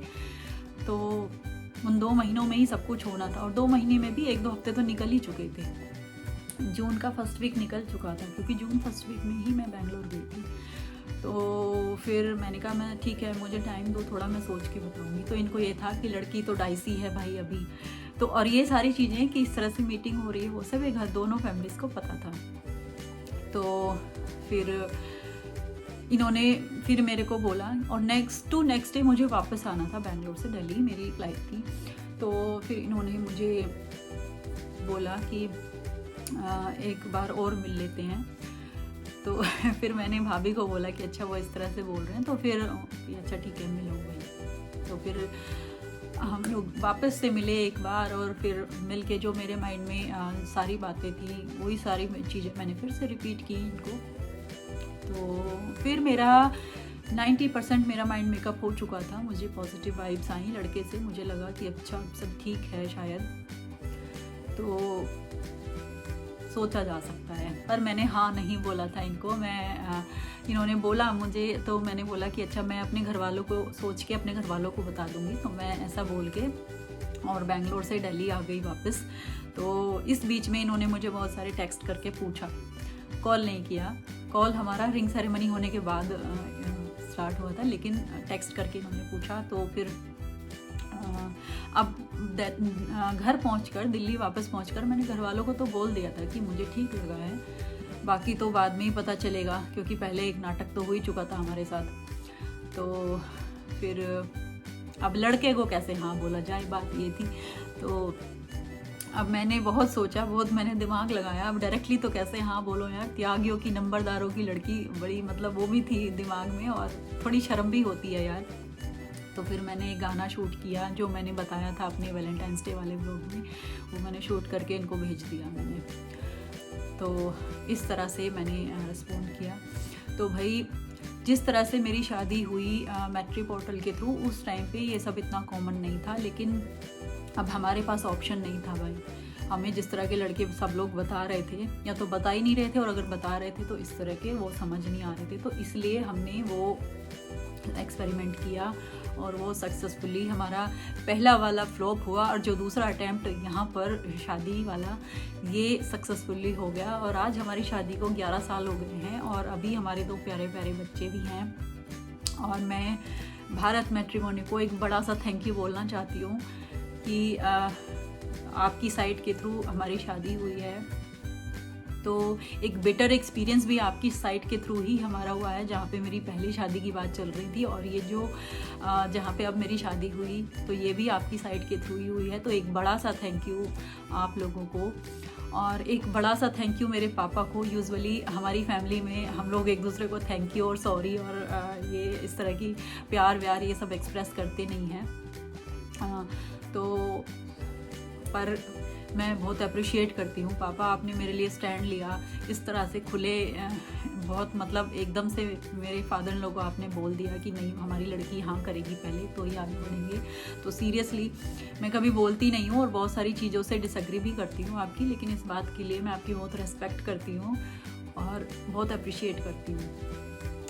तो उन 2 महीनों में ही सब कुछ होना था, और 2 महीने में भी 1-2 हफ्ते तो निकल ही चुके थे। जून का फर्स्ट वीक निकल चुका था, क्योंकि जून फर्स्ट वीक में ही मैं बेंगलोर गई थी। तो फिर मैंने कहा मैं ठीक है, मुझे टाइम दो थोड़ा, मैं सोच के बताऊँगी। तो इनको ये था कि लड़की तो डाइसी है भाई अभी तो, और ये सारी चीज़ें कि इस तरह से मीटिंग हो रही है, वो सब घर दोनों फैमिलीज़ को पता था। तो फिर इन्होंने फिर मेरे को बोला, और नेक्स्ट डे मुझे वापस आना था बेंगलोर से दिल्ली, मेरी फ्लाइट थी। तो फिर इन्होंने मुझे बोला कि एक बार और मिल लेते हैं। तो फिर मैंने भाभी को बोला कि अच्छा वो इस तरह से बोल रहे हैं, तो फिर अच्छा ठीक है मिलो भाई। तो फिर हम लोग वापस से मिले एक बार, और फिर मिल के जो मेरे माइंड में सारी बातें थी वही सारी चीज़ें मैंने फिर से रिपीट की इनको। तो फिर मेरा 90% मेरा माइंड मेकअप हो चुका था, मुझे पॉजिटिव वाइब्स आई लड़के से, मुझे लगा कि अच्छा सब ठीक है शायद, तो सोचा जा सकता है। पर मैंने हाँ नहीं बोला था इनको, इन्होंने बोला मुझे तो मैंने बोला कि अच्छा मैं अपने घर वालों को सोच के अपने घर वालों को बता दूँगी, तो मैं ऐसा बोल के और बेंगलोर से दिल्ली आ गई वापस। तो इस बीच में इन्होंने मुझे बहुत सारे टेक्स्ट करके पूछा, कॉल नहीं किया, कॉल हमारा रिंग सेरेमनी होने के बाद स्टार्ट हुआ था, लेकिन टेक्स्ट करके इन्होंने पूछा। तो फिर अब घर पहुंचकर, दिल्ली वापस पहुंचकर मैंने घर वालों को तो बोल दिया था कि मुझे ठीक लगा है, बाकी तो बाद में ही पता चलेगा, क्योंकि पहले एक नाटक तो हो ही चुका था हमारे साथ। तो फिर अब लड़के को कैसे हाँ बोला जाए, बात ये थी। तो अब मैंने बहुत सोचा, बहुत मैंने दिमाग लगाया, अब डायरेक्टली तो कैसे हाँ बोलो यार, त्यागियों की नंबरदारों की लड़की, बड़ी मतलब वो भी थी दिमाग में, और थोड़ी शर्म भी होती है यार। तो फिर मैंने एक गाना शूट किया जो मैंने बताया था अपने वैलेंटाइंस डे वाले व्लॉग में, वो मैंने शूट करके इनको भेज दिया मैंने। तो इस तरह से मैंने रिस्पॉन्ड किया। तो भाई जिस तरह से मेरी शादी हुई मैट्री पोर्टल के थ्रू, उस टाइम पे ये सब इतना कॉमन नहीं था, लेकिन अब हमारे पास ऑप्शन नहीं था भाई। हमें जिस तरह के लड़के सब लोग बता रहे थे, या तो बता ही नहीं रहे थे, और अगर बता रहे थे तो इस तरह के वो समझ नहीं आ रहे थे, तो इसलिए हमने वो एक्सपेरिमेंट किया और वो सक्सेसफुली हमारा पहला वाला फ्लॉप हुआ, और जो दूसरा अटैम्प्ट यहाँ पर शादी वाला, ये सक्सेसफुली हो गया। और आज हमारी शादी को 11 साल हो गए हैं, और अभी हमारे 2 प्यारे प्यारे बच्चे भी हैं। और मैं भारत मैट्रिमोनी को एक बड़ा सा थैंक यू बोलना चाहती हूँ कि आपकी साइट के थ्रू हमारी शादी हुई है। तो एक बेटर एक्सपीरियंस भी आपकी साइट के थ्रू ही हमारा हुआ है, जहाँ पे मेरी पहली शादी की बात चल रही थी, और ये जो जहाँ पे अब मेरी शादी हुई, तो ये भी आपकी साइट के थ्रू ही हुई है। तो एक बड़ा सा थैंक यू आप लोगों को, और एक बड़ा सा थैंक यू मेरे पापा को। यूजुअली हमारी फैमिली में हम लोग एक दूसरे को थैंक यू और सॉरी और ये इस तरह की प्यार व्यार ये सब एक्सप्रेस करते नहीं हैं। तो पर मैं बहुत अप्रिशिएट करती हूँ पापा, आपने मेरे लिए स्टैंड लिया इस तरह से खुले, बहुत मतलब एकदम से मेरे फादर इन लोगों को आपने बोल दिया कि नहीं हमारी लड़की हाँ करेगी पहले तो ही आगे बढ़ेंगे। तो सीरियसली मैं कभी बोलती नहीं हूँ और बहुत सारी चीज़ों से डिसएग्री भी करती हूँ आपकी, लेकिन इस बात के लिए मैं आपकी बहुत रिस्पेक्ट करती हूँ और बहुत अप्रिशिएट करती हूँ।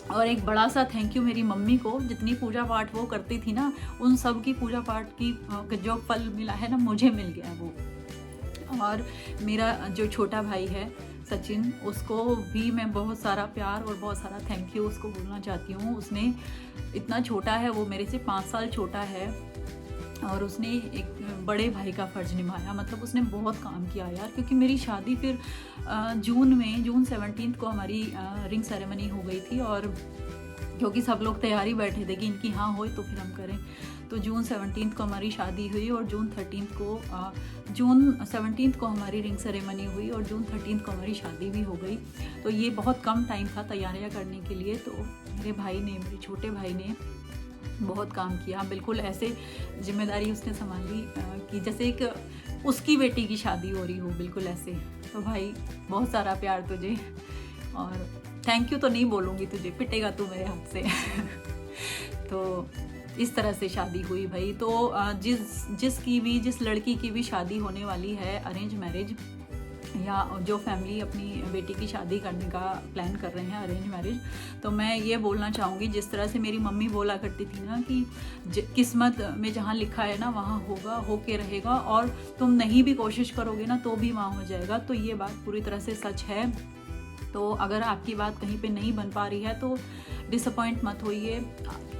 और एक बड़ा सा थैंक यू मेरी मम्मी को, जितनी पूजा पाठ वो करती थी ना, उन सब की पूजा पाठ की जो फल मिला है ना, मुझे मिल गया वो। और मेरा जो छोटा भाई है सचिन, उसको भी मैं बहुत सारा प्यार और बहुत सारा थैंक यू उसको बोलना चाहती हूँ। उसने इतना छोटा है, वो मेरे से 5 साल छोटा है, और उसने एक बड़े भाई का फ़र्ज़ निभाया। मतलब उसने बहुत काम किया यार, क्योंकि मेरी शादी फिर जून 17 को हमारी रिंग सेरेमनी हो गई थी, और क्योंकि सब लोग तैयारी बैठे थे कि इनकी हाँ हो तो फिर हम करें। तो जून 17 को हमारी शादी हुई, और जून 17 को हमारी रिंग सेरेमनी हुई, और जून 13 को हमारी शादी भी हो गई। तो ये बहुत कम टाइम था तैयारियां करने के लिए। तो मेरे छोटे भाई ने बहुत काम किया, बिल्कुल ऐसे जिम्मेदारी उसने संभाली कि जैसे एक उसकी बेटी की शादी हो रही हो, बिल्कुल ऐसे। तो भाई बहुत सारा प्यार तुझे, और थैंक यू तो नहीं बोलूँगी, तुझे पिटेगा तू मेरे हाथ से। तो इस तरह से शादी हुई भाई। तो जिस लड़की की भी शादी होने वाली है अरेंज मैरिज, या जो फैमिली अपनी बेटी की शादी करने का प्लान कर रहे हैं अरेंज मैरिज, तो मैं ये बोलना चाहूँगी, जिस तरह से मेरी मम्मी बोला करती थी ना कि किस्मत में जहाँ लिखा है ना वहाँ होगा, होके रहेगा, और तुम नहीं भी कोशिश करोगे ना तो भी वहाँ हो जाएगा। तो ये बात पूरी तरह से सच है। तो अगर आपकी बात कहीं पे नहीं बन पा रही है तो डिसअपॉइंट मत होइए,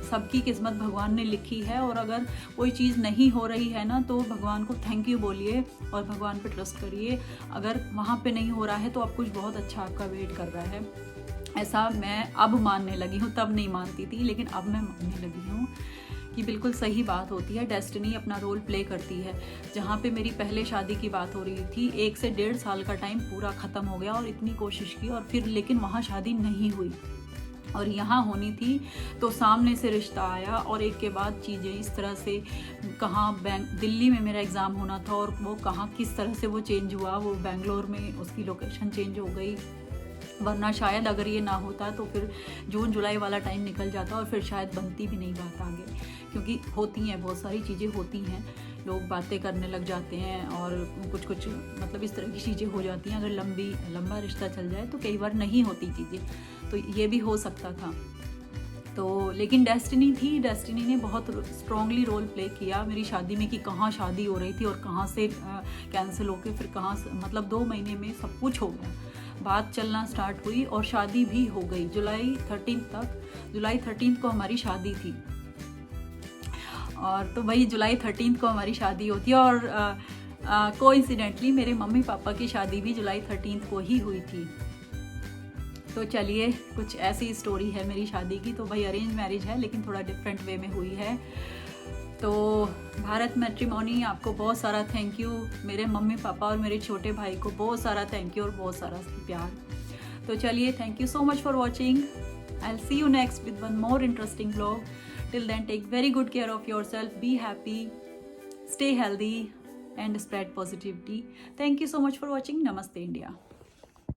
सबकी किस्मत भगवान ने लिखी है। और अगर कोई चीज़ नहीं हो रही है ना, तो भगवान को थैंक यू बोलिए और भगवान पे ट्रस्ट करिए। अगर वहाँ पे नहीं हो रहा है तो अब कुछ बहुत अच्छा आपका वेट कर रहा है। ऐसा मैं अब मानने लगी हूँ, तब नहीं मानती थी, लेकिन अब मैं मानने लगी हूँ कि बिल्कुल सही बात होती है, डेस्टिनी अपना रोल प्ले करती है। जहाँ पे मेरी पहले शादी की बात हो रही थी, 1 से 1.5 साल का टाइम पूरा ख़त्म हो गया, और इतनी कोशिश की, और फिर लेकिन वहाँ शादी नहीं हुई, और यहाँ होनी थी। तो सामने से रिश्ता आया, और एक के बाद चीज़ें इस तरह से, कहाँ दिल्ली में मेरा एग्ज़ाम होना था, और वो कहाँ किस तरह से वो चेंज हुआ, वो बेंगलोर में उसकी लोकेशन चेंज हो गई, वरना शायद अगर ये ना होता तो फिर जून जुलाई वाला टाइम निकल जाता और फिर शायद बनती भी नहीं बात आगे, क्योंकि होती हैं बहुत सारी चीज़ें होती हैं, लोग बातें करने लग जाते हैं और कुछ कुछ मतलब इस तरह की चीज़ें हो जाती हैं। अगर लंबा रिश्ता चल जाए तो कई बार नहीं होती चीज़ें, तो ये भी हो सकता था। तो लेकिन डेस्टिनी ने बहुत स्ट्रांगली रोल प्ले किया मेरी शादी में कि कहाँ शादी हो रही थी और कहाँ से कैंसिल होके फिर कहाँ से, मतलब 2 महीने में सब कुछ हो गया, बात चलना स्टार्ट हुई और शादी भी हो गई जुलाई 13 को हमारी शादी थी। और तो भाई जुलाई 13 को हमारी शादी होती है और कोइंसिडेंटली मेरे मम्मी पापा की शादी भी जुलाई 13 को ही हुई थी। तो चलिए कुछ ऐसी स्टोरी है मेरी शादी की। तो भाई अरेंज मैरिज है लेकिन थोड़ा डिफरेंट वे में हुई है। तो भारत मैट्रिमोनी आपको बहुत सारा थैंक यू, मेरे मम्मी पापा और मेरे छोटे भाई को बहुत सारा थैंक यू और बहुत सारा प्यार। तो चलिए thank you so much for watching. I will see you next with one more interesting vlog. Till then take very good care of yourself, be happy, stay healthy and spread positivity. Thank you so much for watching. Namaste India.